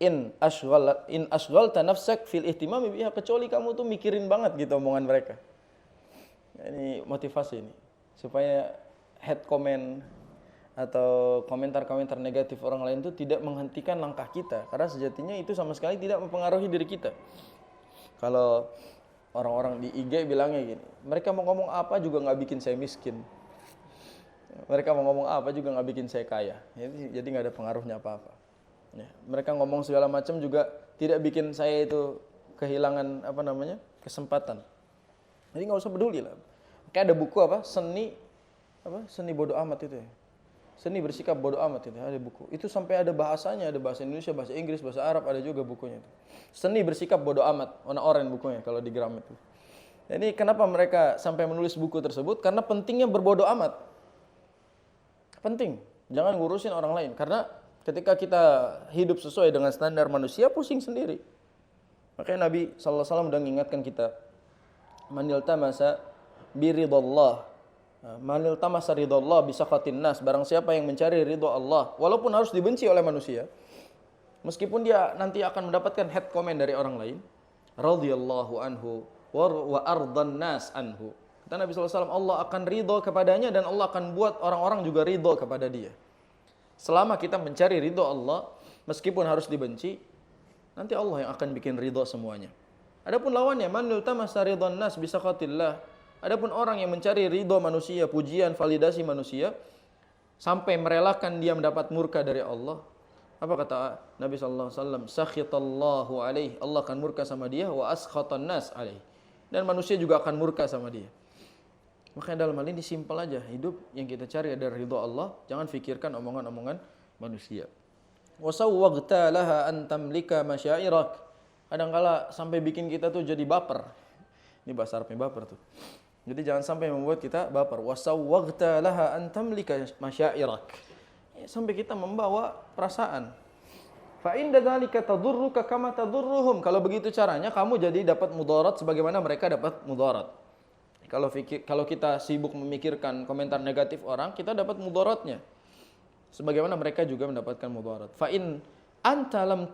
in ashghalta nafsak fil ihtimami biha, kecuali kamu tuh mikirin banget gitu omongan mereka. Ini motivasi ini, supaya head comment atau komentar-komentar negatif orang lain itu tidak menghentikan langkah kita, karena sejatinya itu sama sekali tidak mempengaruhi diri kita. Kalau orang-orang di IG bilangnya gini, mereka mau ngomong apa juga nggak bikin saya miskin, mereka mau ngomong apa juga nggak bikin saya kaya, jadi nggak ada pengaruhnya apa-apa. Ya, mereka ngomong segala macam juga tidak bikin saya itu kehilangan kesempatan. Jadi nggak usah peduli lah. Kayak ada buku seni bodoh amat itu ya. Seni bersikap bodoh amat itu ada buku. Itu sampai ada bahasanya, ada bahasa Indonesia, bahasa Inggris, bahasa Arab, ada juga bukunya itu. Seni bersikap bodoh amat, warna oranye bukunya kalau di Gramet itu. Ini kenapa mereka sampai menulis buku tersebut? Karena pentingnya berbodo amat. Penting. Jangan ngurusin orang lain. Karena ketika kita hidup sesuai dengan standar manusia, pusing sendiri. Makanya Nabi SAW udah mengingatkan kita. Manil tamasa biridallah. Manil tamasa ridallah bisakhatin nas. Barang siapa yang mencari ridho Allah. Walaupun harus dibenci oleh manusia. Meskipun dia nanti akan mendapatkan head comment dari orang lain. Radhiyallahu anhu. Wa ardan nas anhu. Kata Nabi SAW, Allah akan ridho kepadanya dan Allah akan buat orang-orang juga ridho kepada dia. Selama kita mencari ridho Allah, meskipun harus dibenci, nanti Allah yang akan bikin ridho semuanya. Adapun lawannya, man yultamasa ridhon nas bisakhatillah. Adapun orang yang mencari ridho manusia, pujian, validasi manusia, sampai merelakan dia mendapat murka dari Allah. Apa kata Nabi SAW? Sakhitallahu alaih. Allah akan murka sama dia, wa askhatan nas alaih. Dan manusia juga akan murka sama dia. Makanya dalam hal ini simpel aja. Hidup yang kita cari adalah ridho Allah. Jangan fikirkan omongan-omongan manusia. Wasawwagta laha an tamlika masyairak. Kadang-kala sampai bikin kita tuh jadi baper. Ini bahasa Arabnya baper tuh. Jadi jangan sampai membuat kita baper. Wasawwagta laha an tamlika masyairak. Sampai kita membawa perasaan. Fa inda dzalika tadurruka kama tadurruhum. Kalau begitu caranya kamu jadi dapat mudarat sebagaimana mereka dapat mudarat. Kalau kita sibuk memikirkan komentar negatif orang, kita dapat mudaratnya. Sebagaimana mereka juga mendapatkan mudarat. Fa in anta lam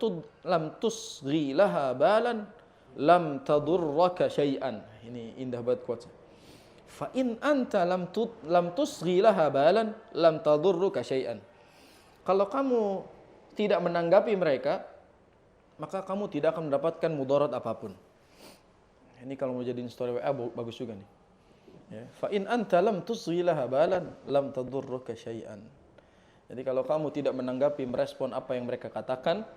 tusghi laha balan lam tadurraka syai'an. Ini indah banget quotes. Fa in anta lam tusghi laha balan lam tadurruka syai'an. Kalau kamu tidak menanggapi mereka, maka kamu tidak akan mendapatkan mudarat apapun. Ini kalau mau jadiin story WA bagus juga nih. Ya, fa in anta lam tusghi laha balan lam tadurruka syai'an. Jadi kalau kamu tidak menanggapi, merespon apa yang mereka katakan,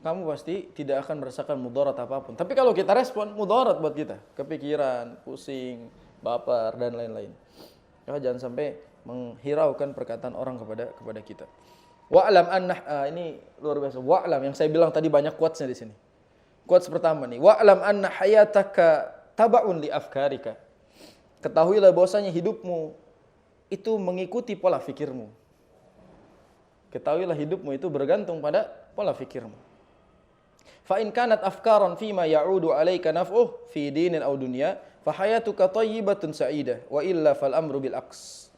kamu pasti tidak akan merasakan mudarat apapun. Tapi kalau kita respon, mudarat buat kita. Kepikiran, pusing, baper dan lain-lain. Ya, jangan sampai menghiraukan perkataan orang kepada kita. Wa'lam anna ini luar biasa. Wa'lam yang saya bilang tadi banyak quotes-nya di sini. Quotes pertama nih, wa'lam anna hayataka taba'un li afkarika. Ketahuilah bahwasanya hidupmu itu mengikuti pola fikirmu. Ketahuilah hidupmu itu bergantung pada pola fikirmu. Fa in kanat afkaran fima ya'udu 'alaika naf'uh fi dinin aw dunya, fa hayatuka thayyibatun sa'idah wa illa fal amru bil aqs.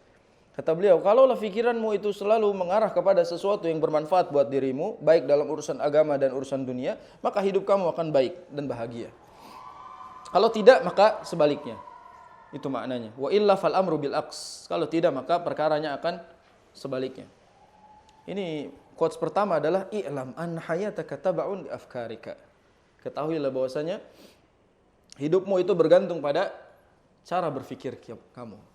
Kata beliau, kalaulah pikiranmu itu selalu mengarah kepada sesuatu yang bermanfaat buat dirimu, baik dalam urusan agama dan urusan dunia, maka hidup kamu akan baik dan bahagia. Kalau tidak, maka sebaliknya. Itu maknanya. Wa illa fal amru bil aqs. Kalau tidak, maka perkaranya akan sebaliknya. Ini quotes pertama adalah i'lam an hayataka taba'un li afkarika. Ketahuilah bahwasanya hidupmu itu bergantung pada cara berpikir kamu.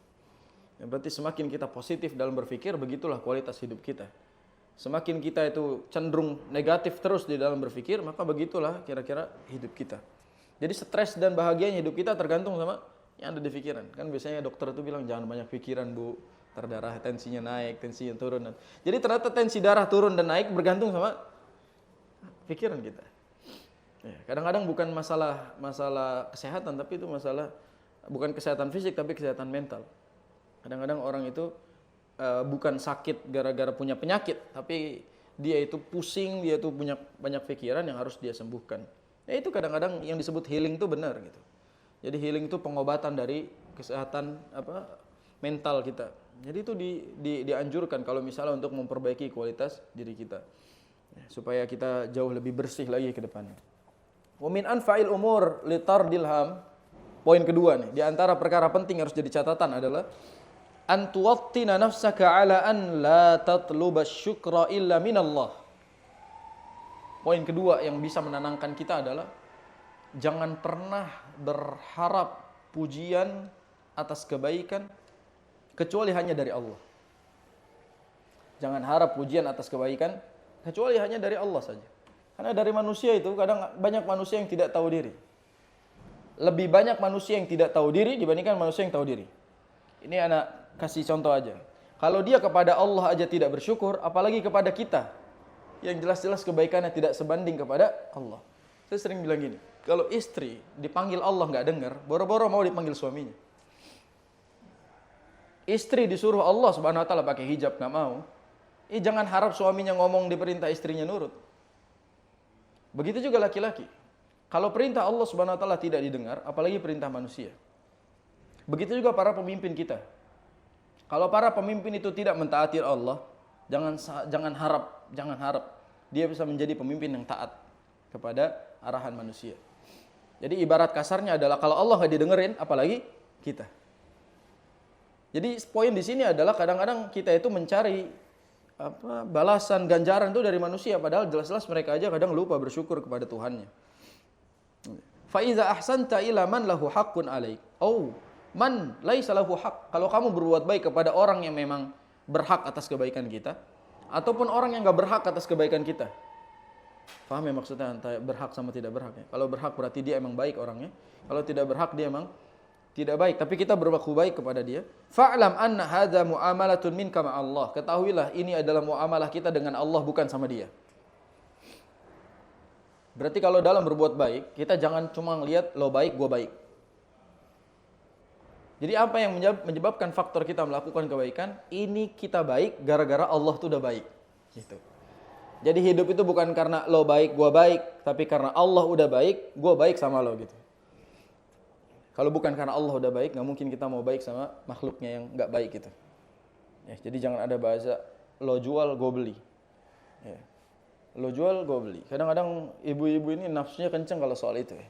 Ya, berarti semakin kita positif dalam berpikir, begitulah kualitas hidup kita. Semakin kita itu cenderung negatif terus di dalam berpikir, maka begitulah kira-kira hidup kita. Jadi stres dan bahagianya hidup kita tergantung sama yang ada di pikiran. Kan biasanya dokter itu bilang jangan banyak pikiran, Bu. Darah tensinya naik, tensinya turun. Jadi ternyata tensi darah turun dan naik bergantung sama pikiran kita. Ya, kadang-kadang bukan masalah kesehatan, tapi itu masalah bukan kesehatan fisik tapi kesehatan mental. Kadang-kadang orang itu bukan sakit gara-gara punya penyakit, tapi dia itu pusing, dia itu punya banyak pikiran yang harus dia sembuhkan. Ya itu kadang-kadang yang disebut healing itu benar gitu. Jadi healing itu pengobatan dari kesehatan mental kita. Jadi itu dianjurkan kalau misalnya untuk memperbaiki kualitas diri kita. Ya, supaya kita jauh lebih bersih lagi ke depannya. Wa min anfa'il umur litardil ham. Poin kedua nih, di antara perkara penting harus jadi catatan adalah an tuwattina nafsaka ala an la tatluba syukra illa minallah. Poin kedua yang bisa menenangkan kita adalah jangan pernah berharap pujian atas kebaikan kecuali hanya dari Allah. Jangan harap pujian atas kebaikan kecuali hanya dari Allah saja. Karena dari manusia itu kadang banyak manusia yang tidak tahu diri. Lebih banyak manusia yang tidak tahu diri dibandingkan manusia yang tahu diri. Ini anak kasih contoh aja. Kalau dia kepada Allah aja tidak bersyukur, apalagi kepada kita. Yang jelas-jelas kebaikannya tidak sebanding kepada Allah. Saya sering bilang gini, kalau istri dipanggil Allah nggak dengar, boro-boro mau dipanggil suaminya. Istri disuruh Allah Subhanahu wa taala pakai hijab nggak mau. Jangan harap suaminya ngomong diperintah istrinya nurut. Begitu juga laki-laki. Kalau perintah Allah Subhanahu wa taala tidak didengar, apalagi perintah manusia. Begitu juga para pemimpin kita. Kalau para pemimpin itu tidak mentaati Allah, jangan harap dia bisa menjadi pemimpin yang taat kepada arahan manusia. Jadi ibarat kasarnya adalah kalau Allah nggak didengerin, apalagi kita. Jadi poin di sini adalah kadang-kadang kita itu mencari balasan ganjaran itu dari manusia, padahal jelas-jelas mereka aja kadang lupa bersyukur kepada Tuhannya. Fa iza ahsanta ila man lahu haqqun alaik. Man laisa lahu haq. Kalau kamu berbuat baik kepada orang yang memang berhak atas kebaikan kita, ataupun orang yang enggak berhak atas kebaikan kita. Paham ya maksudnya antara berhak sama tidak berhak ya? Kalau berhak berarti dia emang baik orangnya. Kalau tidak berhak dia emang tidak baik, tapi kita berlaku baik kepada dia. Fa'lam anna hadza muamalatun minka ma Allah. Ketahuilah ini adalah muamalah kita dengan Allah, bukan sama dia. Berarti kalau dalam berbuat baik, kita jangan cuma lihat lo baik, gua baik. Jadi apa yang menyebabkan faktor kita melakukan kebaikan? Ini kita baik gara-gara Allah tuh udah baik. Gitu. Jadi hidup itu bukan karena lo baik, gua baik, tapi karena Allah udah baik, gua baik sama lo gitu. Kalau bukan karena Allah udah baik, nggak mungkin kita mau baik sama makhluknya yang nggak baik gitu. Ya, jadi jangan ada bahasa lo jual, gua beli. Ya. Lo jual, gua beli. Kadang-kadang ibu-ibu ini nafsunya kenceng kalau soal itu. Ya.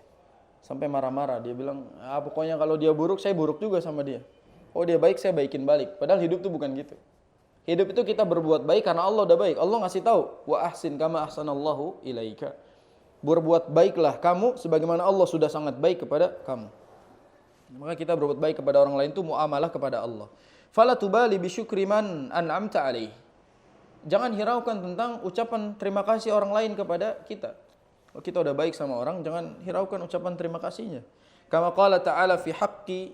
Sampai marah-marah, dia bilang, pokoknya kalau dia buruk, saya buruk juga sama dia. Oh dia baik, saya baikin balik. Padahal hidup itu bukan gitu. Hidup itu kita berbuat baik karena Allah udah baik. Allah ngasih tahu, wa ahsin kama ahsanallahu ilaika. Berbuat baiklah kamu sebagaimana Allah sudah sangat baik kepada kamu. Maka kita berbuat baik kepada orang lain itu muamalah kepada Allah. Fala tubali bi syukri man an'amta alaih. Jangan hiraukan tentang ucapan terima kasih orang lain kepada kita. Kalau kita udah baik sama orang, jangan hiraukan ucapan terima kasihnya. Kama qala ta'ala fi haqqi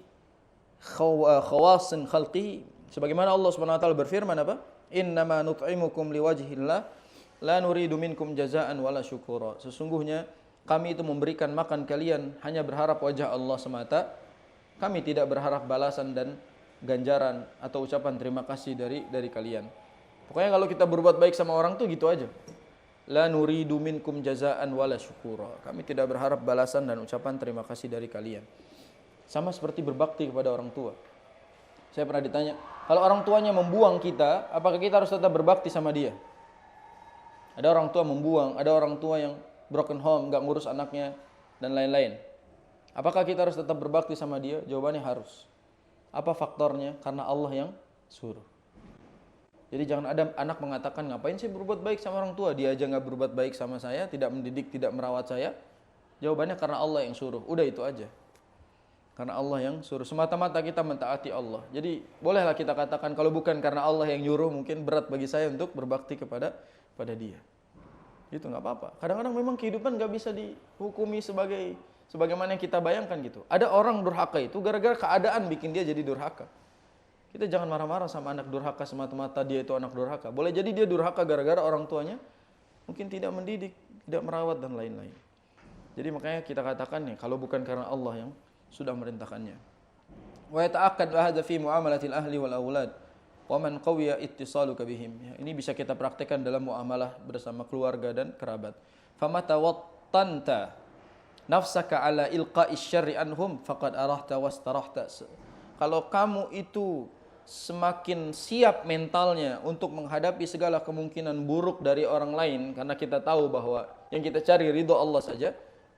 khawasin khalqihi. Sebagaimana Allah Subhanahu wa taala berfirman apa? Innama nut'imukum liwajhillah la nuridu minkum jazaan wala syukura. Sesungguhnya kami itu memberikan makan kalian hanya berharap wajah Allah semata. Kami tidak berharap balasan dan ganjaran atau ucapan terima kasih dari kalian. Pokoknya kalau kita berbuat baik sama orang tuh gitu aja. La nuridu minkum jazaan wala syukura. Kami tidak berharap balasan dan ucapan terima kasih dari kalian. Sama seperti berbakti kepada orang tua. Saya pernah ditanya, kalau orang tuanya membuang kita, apakah kita harus tetap berbakti sama dia? Ada orang tua membuang, ada orang tua yang broken home, gak ngurus anaknya, dan lain-lain. Apakah kita harus tetap berbakti sama dia? Jawabannya harus. Apa faktornya? Karena Allah yang suruh. Jadi jangan ada anak mengatakan, ngapain sih berbuat baik sama orang tua? Dia aja gak berbuat baik sama saya, tidak mendidik, tidak merawat saya. Jawabannya karena Allah yang suruh. Udah itu aja. Karena Allah yang suruh. Semata-mata kita mentaati Allah. Jadi bolehlah kita katakan, kalau bukan karena Allah yang nyuruh, mungkin berat bagi saya untuk berbakti kepada dia. Itu gak apa-apa. Kadang-kadang memang kehidupan gak bisa dihukumi sebagaimana yang kita bayangkan gitu. Ada orang durhaka itu gara-gara keadaan bikin dia jadi durhaka. Kita jangan marah-marah sama anak durhaka semata-mata dia itu anak durhaka. Boleh jadi dia durhaka gara-gara orang tuanya mungkin tidak mendidik, tidak merawat dan lain-lain. Jadi makanya kita katakan nih, kalau bukan karena Allah yang sudah merintahkannya. Wa yata'akkad hadza fi muamalatil ahli wal aulad wa man qawiya ittisaluka bihim. Ini bisa kita praktekkan dalam muamalah bersama keluarga dan kerabat. Famata wattanta nafsaka ala ilqa'i syarri anhum faqad arahta wastarahta. Kalau kamu itu semakin siap mentalnya untuk menghadapi segala kemungkinan buruk dari orang lain, karena kita tahu bahwa yang kita cari ridho Allah saja,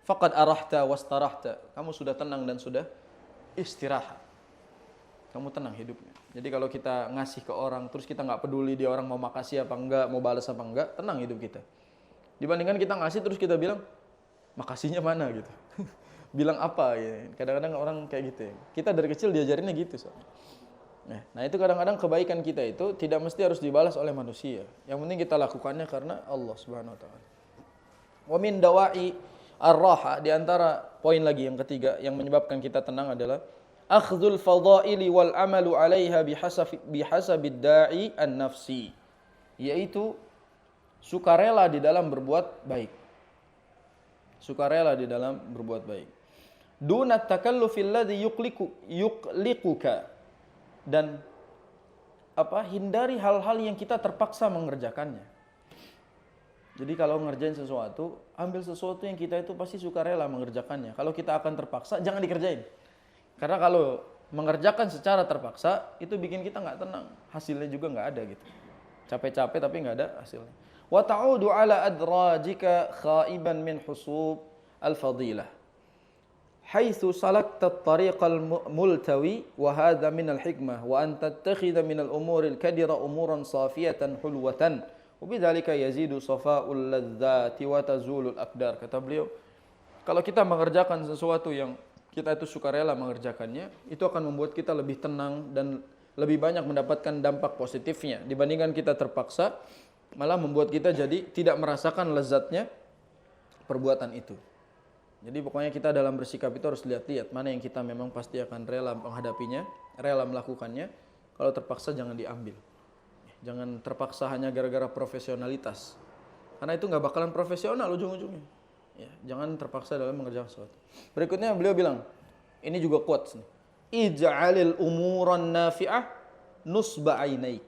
faqad arahta wastarahta. Kamu sudah tenang dan sudah istirahat. Kamu tenang hidupnya. Jadi kalau kita ngasih ke orang, terus kita nggak peduli dia orang mau makasih apa enggak, mau balas apa enggak, tenang hidup kita. Dibandingkan kita ngasih terus kita bilang, makasihnya mana gitu. Bilang apa ya. Kadang-kadang orang kayak gitu ya. Kita dari kecil diajarinnya gitu soalnya. Nah itu kadang-kadang kebaikan kita itu tidak mesti harus dibalas oleh manusia. Yang penting kita lakukannya karena Allah Subhanahu wa taala. Wa min dawa'i ar-raha, di antara poin lagi yang ketiga yang menyebabkan kita tenang adalah akhdhul fadha'ili wal amalu 'alaiha bihasabid da'i an-nafsi, yaitu sukarela di dalam berbuat baik. sukarela di dalam berbuat baik. Dunat takallufil ladzi yuqliquka, dan hindari hal-hal yang kita terpaksa mengerjakannya. Jadi kalau ngerjain sesuatu, ambil sesuatu yang kita itu pasti sukarela mengerjakannya. Kalau kita akan terpaksa, jangan dikerjain. Karena kalau mengerjakan secara terpaksa, itu bikin kita nggak tenang. Hasilnya juga nggak ada gitu. Capek-capek tapi nggak ada hasilnya. Wa ta'udu ala adrajika khaiban min husub al-fadilah. Haitsu salakta at-tariqal multawi wa hadha min al-hikmah wa an tattakhidha min al-umuri al-kadira umuran safiyatan hulwatan wa bidzalika yazidu safa'ul ladzati wa tazulul aqdar. Kata beliau, kalau kita mengerjakan sesuatu yang kita itu sukarela mengerjakannya, itu akan membuat kita lebih tenang dan lebih banyak mendapatkan dampak positifnya dibandingkan kita terpaksa, malah membuat kita jadi tidak merasakan lezatnya perbuatan itu. Jadi pokoknya kita dalam bersikap itu harus lihat-lihat mana yang kita memang pasti akan rela menghadapinya, rela melakukannya. Kalau terpaksa jangan diambil. Jangan terpaksa hanya gara-gara profesionalitas. Karena itu nggak bakalan profesional ujung-ujungnya. Ya, jangan terpaksa dalam mengerjakan sesuatu. Berikutnya beliau bilang, ini juga quotes nih. Ij'alil umuran nafi'ah nusba ainaik.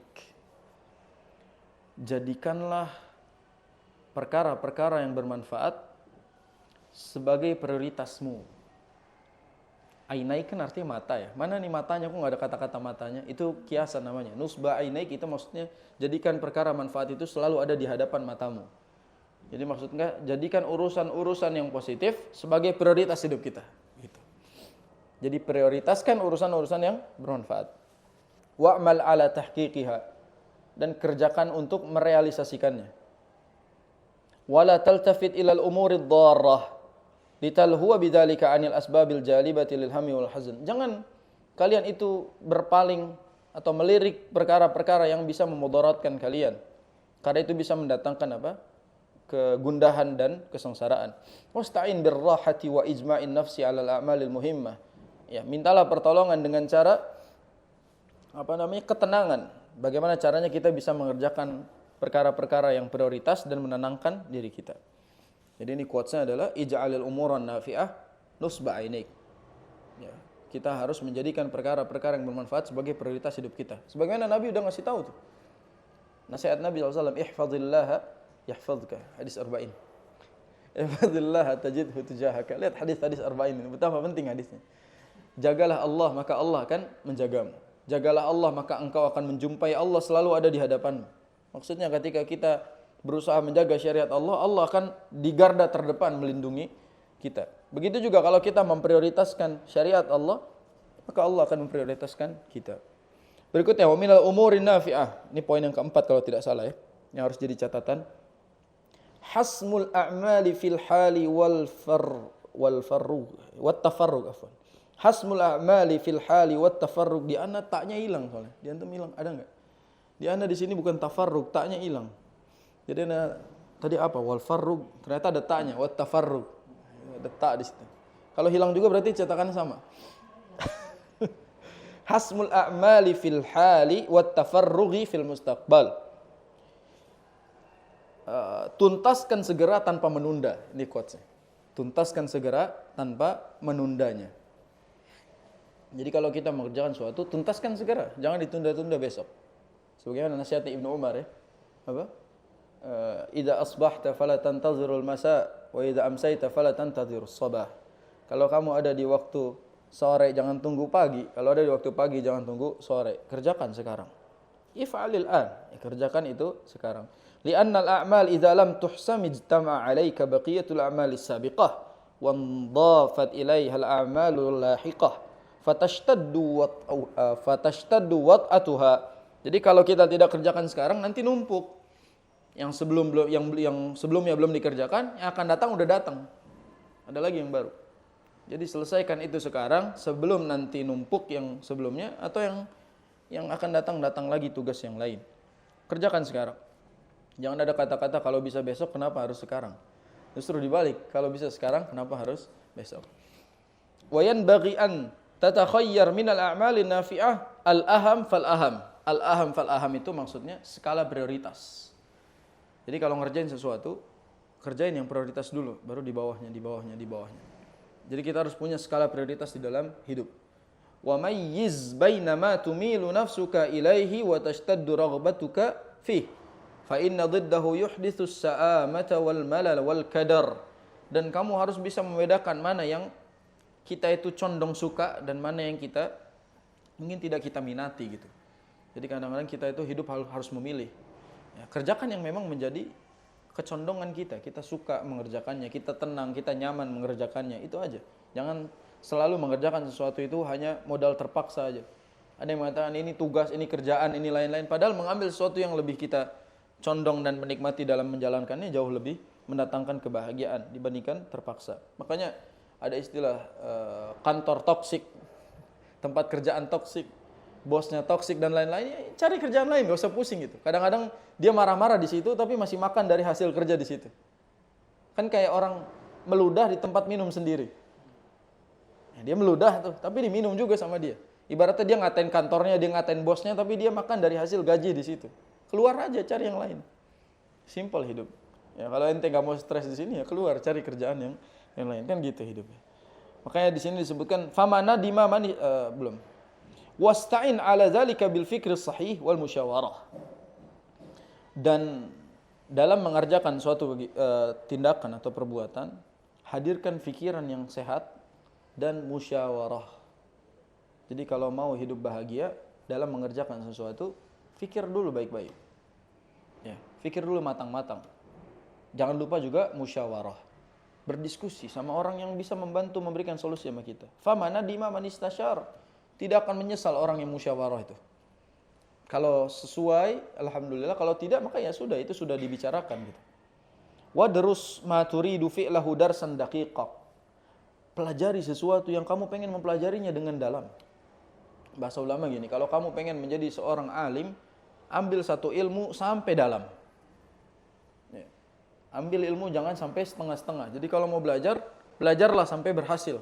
Jadikanlah perkara-perkara yang bermanfaat sebagai prioritasmu. Ainaik kan artinya mata ya. Mana nih matanya, kok nggak ada kata-kata matanya? Itu kiasan namanya. Nusba ainaik itu maksudnya jadikan perkara manfaat itu selalu ada di hadapan matamu. Jadi maksudnya jadikan urusan-urusan yang positif sebagai prioritas hidup kita. Gitu. Jadi prioritaskan urusan-urusan yang bermanfaat. Wa'mal ala tahqiqiha, dan kerjakan untuk merealisasikannya. Wala taltafit ilal umuri dharrah litalhuwa bidzalika 'anil asbabil jalibati lil hammi wal hazn. Jangan kalian itu berpaling atau melirik perkara-perkara yang bisa memudaratkan kalian. Karena itu bisa mendatangkan kegundahan dan kesengsaraan. Wasta'in birrahati wa ijma'in nafsi 'alal a'malil muhimmah. Ya, mintalah pertolongan dengan cara ketenangan. Bagaimana caranya kita bisa mengerjakan perkara-perkara yang prioritas dan menenangkan diri kita. Jadi ini quotes-nya adalah ij'alil umuran nafi'ah nusba ainik. Ya, kita harus menjadikan perkara-perkara yang bermanfaat sebagai prioritas hidup kita. Sebagaimana Nabi udah ngasih tahu tuh. Nasihat Nabi SAW, ihfazillaha yahfazka. Hadis 40. Ihfazillaha tajidhu tujahaka. Lihat hadis-hadis 40 ini, betapa penting hadisnya. Jagalah Allah, maka Allah akan menjagamu. Jagalah Allah, maka engkau akan menjumpai Allah selalu ada di hadapanmu. Maksudnya ketika kita berusaha menjaga syariat Allah, Allah akan di garda terdepan melindungi kita. Begitu juga kalau kita memprioritaskan syariat Allah, maka Allah akan memprioritaskan kita. Berikutnya, wa minal umurin nafi'ah. Ini poin yang keempat kalau tidak salah ya, yang harus jadi catatan. Hasmul a'mali fil hali wat tafarrug. Hasmul a'mali fil hali wat tafarrug. Di ana taknya hilang soalnya. Di antum hilang, ada enggak? Di ana di sini bukan tafarrug, taknya hilang. Jadi tadi apa? Wal farrug. Ternyata ada taknya, wat tafarrug. Ada tak di situ. Kalau hilang juga berarti cetakannya sama. Hasmul a'mali fil hali wat tafarrughi fil mustaqbal. Tuntaskan segera tanpa menunda. Ini quotes-nya. Tuntaskan segera tanpa menundanya. Jadi kalau kita mengerjakan sesuatu, tuntaskan segera, jangan ditunda-tunda besok. Sebagaimana nasihat Ibnu Umar ya. Apa? Idza asbahta fala tantazirul masa wa idza amsayta fala tantazirus sabah. Kalau kamu ada di waktu sore jangan tunggu pagi, kalau ada di waktu pagi jangan tunggu sore. Kerjakan sekarang. If'alil an, kerjakan itu sekarang. Li'annal a'mal idza lam tuhsam ijtama'a 'alaika baqiyatul a'malis sabiqah wa ndafat ilaiha al-a'malul lahiqah. Fatashtaddu wat'atuha. Jadi kalau kita tidak kerjakan sekarang nanti numpuk. Yang sebelumnya belum dikerjakan, yang akan datang udah datang. Ada lagi yang baru. Jadi selesaikan itu sekarang sebelum nanti numpuk yang sebelumnya atau yang akan datang lagi tugas yang lain. Kerjakan sekarang. Jangan ada kata-kata kalau bisa besok kenapa harus sekarang. Justru dibalik, kalau bisa sekarang kenapa harus besok. Wa yanbaghi an tatakhayyar minal a'malin nafi'ah al-aham fal-aham. Al-aham fal-aham itu maksudnya skala prioritas. Jadi kalau ngerjain sesuatu, kerjain yang prioritas dulu, baru di bawahnya, di bawahnya, di bawahnya. Jadi kita harus punya skala prioritas di dalam hidup. Wa mayyiz baina ma tumilu nafsuka ilaihi wa tashtaddu raghbatuka fi fa inna dhiddahu yuhdithu as-sa'amata wal malal wal kadar. Dan kamu harus bisa membedakan mana yang kita itu condong suka dan mana yang kita mungkin tidak kita minati gitu. Jadi kadang-kadang kita itu hidup harus memilih. Ya, kerjakan yang memang menjadi kecondongan kita. Kita suka mengerjakannya, kita tenang, kita nyaman mengerjakannya, itu aja. Jangan selalu mengerjakan sesuatu itu hanya modal terpaksa aja. Ada yang mengatakan ini tugas, ini kerjaan, ini lain-lain. Padahal mengambil sesuatu yang lebih kita condong dan menikmati dalam menjalankannya jauh lebih mendatangkan kebahagiaan dibandingkan terpaksa. Makanya ada istilah kantor toksik, tempat kerjaan toksik, bosnya toksik dan lain-lain. Cari kerjaan lain, gak usah pusing gitu. Kadang-kadang dia marah-marah di situ tapi masih makan dari hasil kerja di situ. Kan kayak orang meludah di tempat minum sendiri. Ya, dia meludah tuh, tapi diminum juga sama dia. Ibaratnya dia ngatain kantornya, dia ngatain bosnya, tapi dia makan dari hasil gaji di situ. Keluar aja, cari yang lain. Simple hidup. Ya kalau ente nggak mau stres di sini ya keluar, cari kerjaan yang lain, kan gitu hidupnya. Makanya di sini disebutkan famana dima mani belum. Wasta'in ala dzalika bil fikri sahih wal musyawarah. Dan dalam mengerjakan suatu tindakan atau perbuatan, hadirkan pikiran yang sehat dan musyawarah. Jadi kalau mau hidup bahagia dalam mengerjakan sesuatu, fikir dulu baik-baik. Ya, fikir dulu matang-matang. Jangan lupa juga musyawarah. Berdiskusi sama orang yang bisa membantu memberikan solusi sama kita. Famana dima man istasyar. Tidak akan menyesal orang yang musyawarah itu. Kalau sesuai, alhamdulillah. Kalau tidak, maka ya sudah, itu sudah dibicarakan gitu. Wadrus ma turidu fi'lahu darsan daqiqaq. Pelajari sesuatu yang kamu pengen mempelajarinya dengan dalam. Bahasa ulama gini, kalau kamu pengen menjadi seorang alim, ambil satu ilmu sampai dalam. Ya. Ambil ilmu jangan sampai setengah-setengah. Jadi kalau mau belajar, belajarlah sampai berhasil.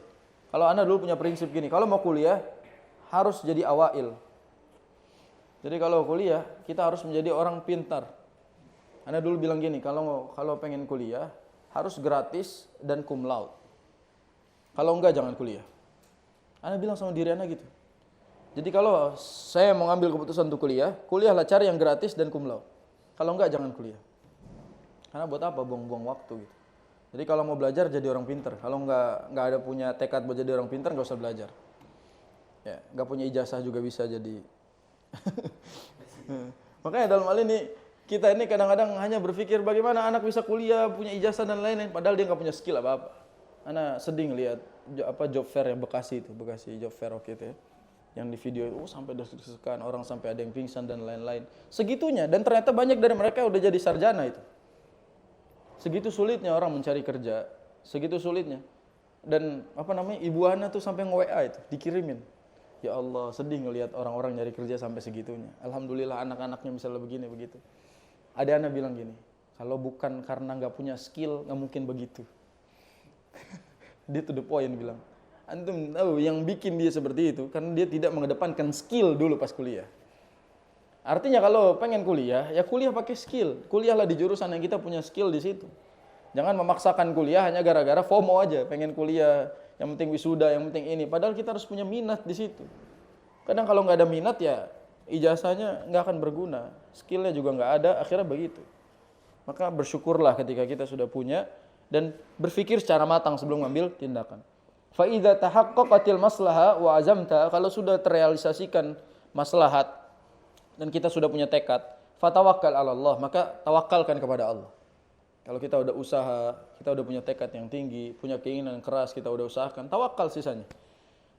Kalau Anda dulu punya prinsip gini, kalau mau kuliah, harus jadi awail. Jadi kalau kuliah, kita harus menjadi orang pintar. Anda dulu bilang gini, kalau pengen kuliah, harus gratis dan cum laude. Kalau enggak, jangan kuliah. Anda bilang sama diri Anda gitu. Jadi kalau saya mau ngambil keputusan untuk kuliah, kuliahlah cari yang gratis dan cum laude. Kalau enggak, jangan kuliah. Karena buat apa buang-buang waktu gitu. Jadi kalau mau belajar, jadi orang pintar. Kalau enggak ada punya tekad buat jadi orang pintar, enggak usah belajar. Ya, enggak punya ijazah juga bisa jadi. Makanya dalam hal ini, kita ini kadang-kadang hanya berpikir bagaimana anak bisa kuliah, punya ijazah dan lain-lain. Padahal dia enggak punya skill apa-apa. Anak sedih ngelihat job fair yang Bekasi job fair waktu itu ya. Yang di video itu sampai deg-degan, orang sampai ada yang pingsan dan lain-lain. Segitunya, dan ternyata banyak dari mereka udah jadi sarjana itu. Segitu sulitnya orang mencari kerja, segitu sulitnya. Dan Ibu Ana tuh sampai nge-WA itu, dikirimin. Ya Allah, sedih ngelihat orang-orang nyari kerja sampai segitunya. Alhamdulillah anak-anaknya misalnya begini begitu. Ada anak bilang gini, kalau bukan karena nggak punya skill, nggak mungkin begitu. Dia to the point bilang. Antum tahu yang bikin dia seperti itu karena dia tidak mengedepankan skill dulu pas kuliah. Artinya kalau pengen kuliah, ya kuliah pakai skill. Kuliahlah di jurusan yang kita punya skill di situ. Jangan memaksakan kuliah hanya gara-gara FOMO aja, pengen kuliah, yang penting wisuda, yang penting ini. Padahal kita harus punya minat di situ. Kadang kalau nggak ada minat ya ijazahnya nggak akan berguna, skillnya juga nggak ada, akhirnya begitu. Maka bersyukurlah ketika kita sudah punya dan berpikir secara matang sebelum mengambil tindakan. Fa idza tahaqqaqatil maslaha wa azamta, kalau sudah terrealisasikan maslahat dan kita sudah punya tekad, fatawakkal 'ala Allah, maka tawakkalkan kepada Allah. Kalau kita udah usaha, kita udah punya tekad yang tinggi, punya keinginan keras, kita udah usahakan, tawakal sisanya.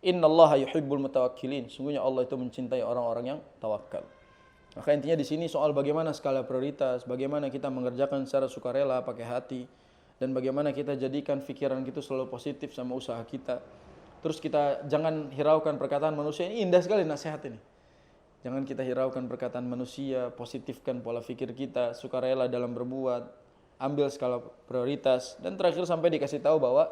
Innallaha yuhibbul mutawakkilin. Sungguhnya Allah itu mencintai orang-orang yang tawakal. Maka intinya di sini soal bagaimana skala prioritas, bagaimana kita mengerjakan secara sukarela, pakai hati, dan bagaimana kita jadikan pikiran kita selalu positif sama usaha kita. Terus kita jangan hiraukan perkataan manusia. Ini indah sekali nasihat ini. Jangan kita hiraukan perkataan manusia, positifkan pola pikir kita, sukarela dalam berbuat, ambil skala prioritas, dan terakhir sampai dikasih tahu bahwa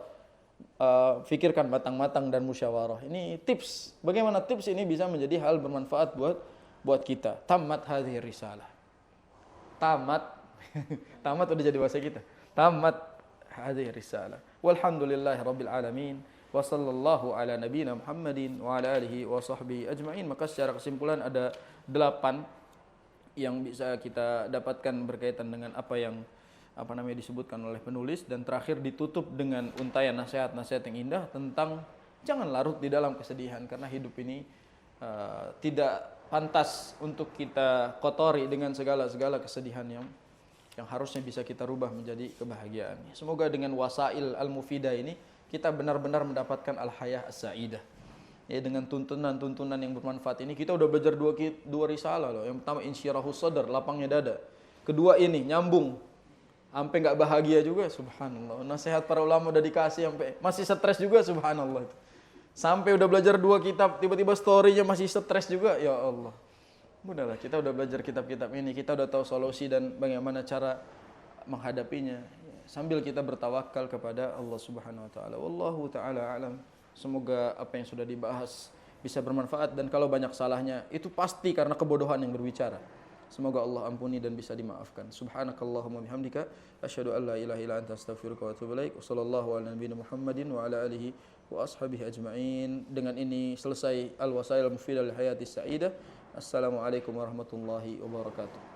fikirkan matang-matang dan musyawarah. Ini tips. Bagaimana tips ini bisa menjadi hal bermanfaat buat kita. Tamat hadhihi risalah. Tamat Tamat udah jadi bahasa kita. Tamat hadhihi risalah. Walhamdulillahi rabbil alamin. Wa sallallahu ala nabiyyina Muhammadin wa ala alihi wa sahbihi ajma'in. Maka secara kesimpulan ada 8 yang bisa kita dapatkan berkaitan dengan apa yang disebutkan oleh penulis, dan terakhir ditutup dengan untayan nasihat-nasihat yang indah tentang jangan larut di dalam kesedihan, karena hidup ini tidak pantas untuk kita kotori dengan segala kesedihan yang harusnya bisa kita rubah menjadi kebahagiaan. Semoga dengan wasail al-mufidah ini kita benar-benar mendapatkan al-hayah as-sa'idah. Ya, dengan tuntunan yang bermanfaat ini kita udah belajar dua risalah loh. Yang pertama insyirahus sadar, lapangnya dada. Kedua ini nyambung sampai nggak bahagia juga, subhanallah. Nasihat para ulama udah dikasih sampai masih stres juga, subhanallah. Sampai udah belajar 2 kitab tiba-tiba story-nya masih stres juga, ya Allah. Udahlah, kita udah belajar kitab-kitab ini, kita udah tahu solusi dan bagaimana cara menghadapinya. Sambil kita bertawakal kepada Allah Subhanahu wa taala. Wallahu taala alam. Semoga apa yang sudah dibahas bisa bermanfaat, dan kalau banyak salahnya itu pasti karena kebodohan yang berbicara. Semoga Allah ampuni dan bisa dimaafkan. Subhanakallahumma bihamdika asyhadu an la ilaha illa anta astaghfiruka wa atubu ilaik. Wassallallahu ala nabiyina Muhammadin wa ala alihi wa ashabihi ajma'in. Dengan ini selesai al-wasail al-mufidah lil hayati sa'idah. Assalamualaikum warahmatullahi wabarakatuh.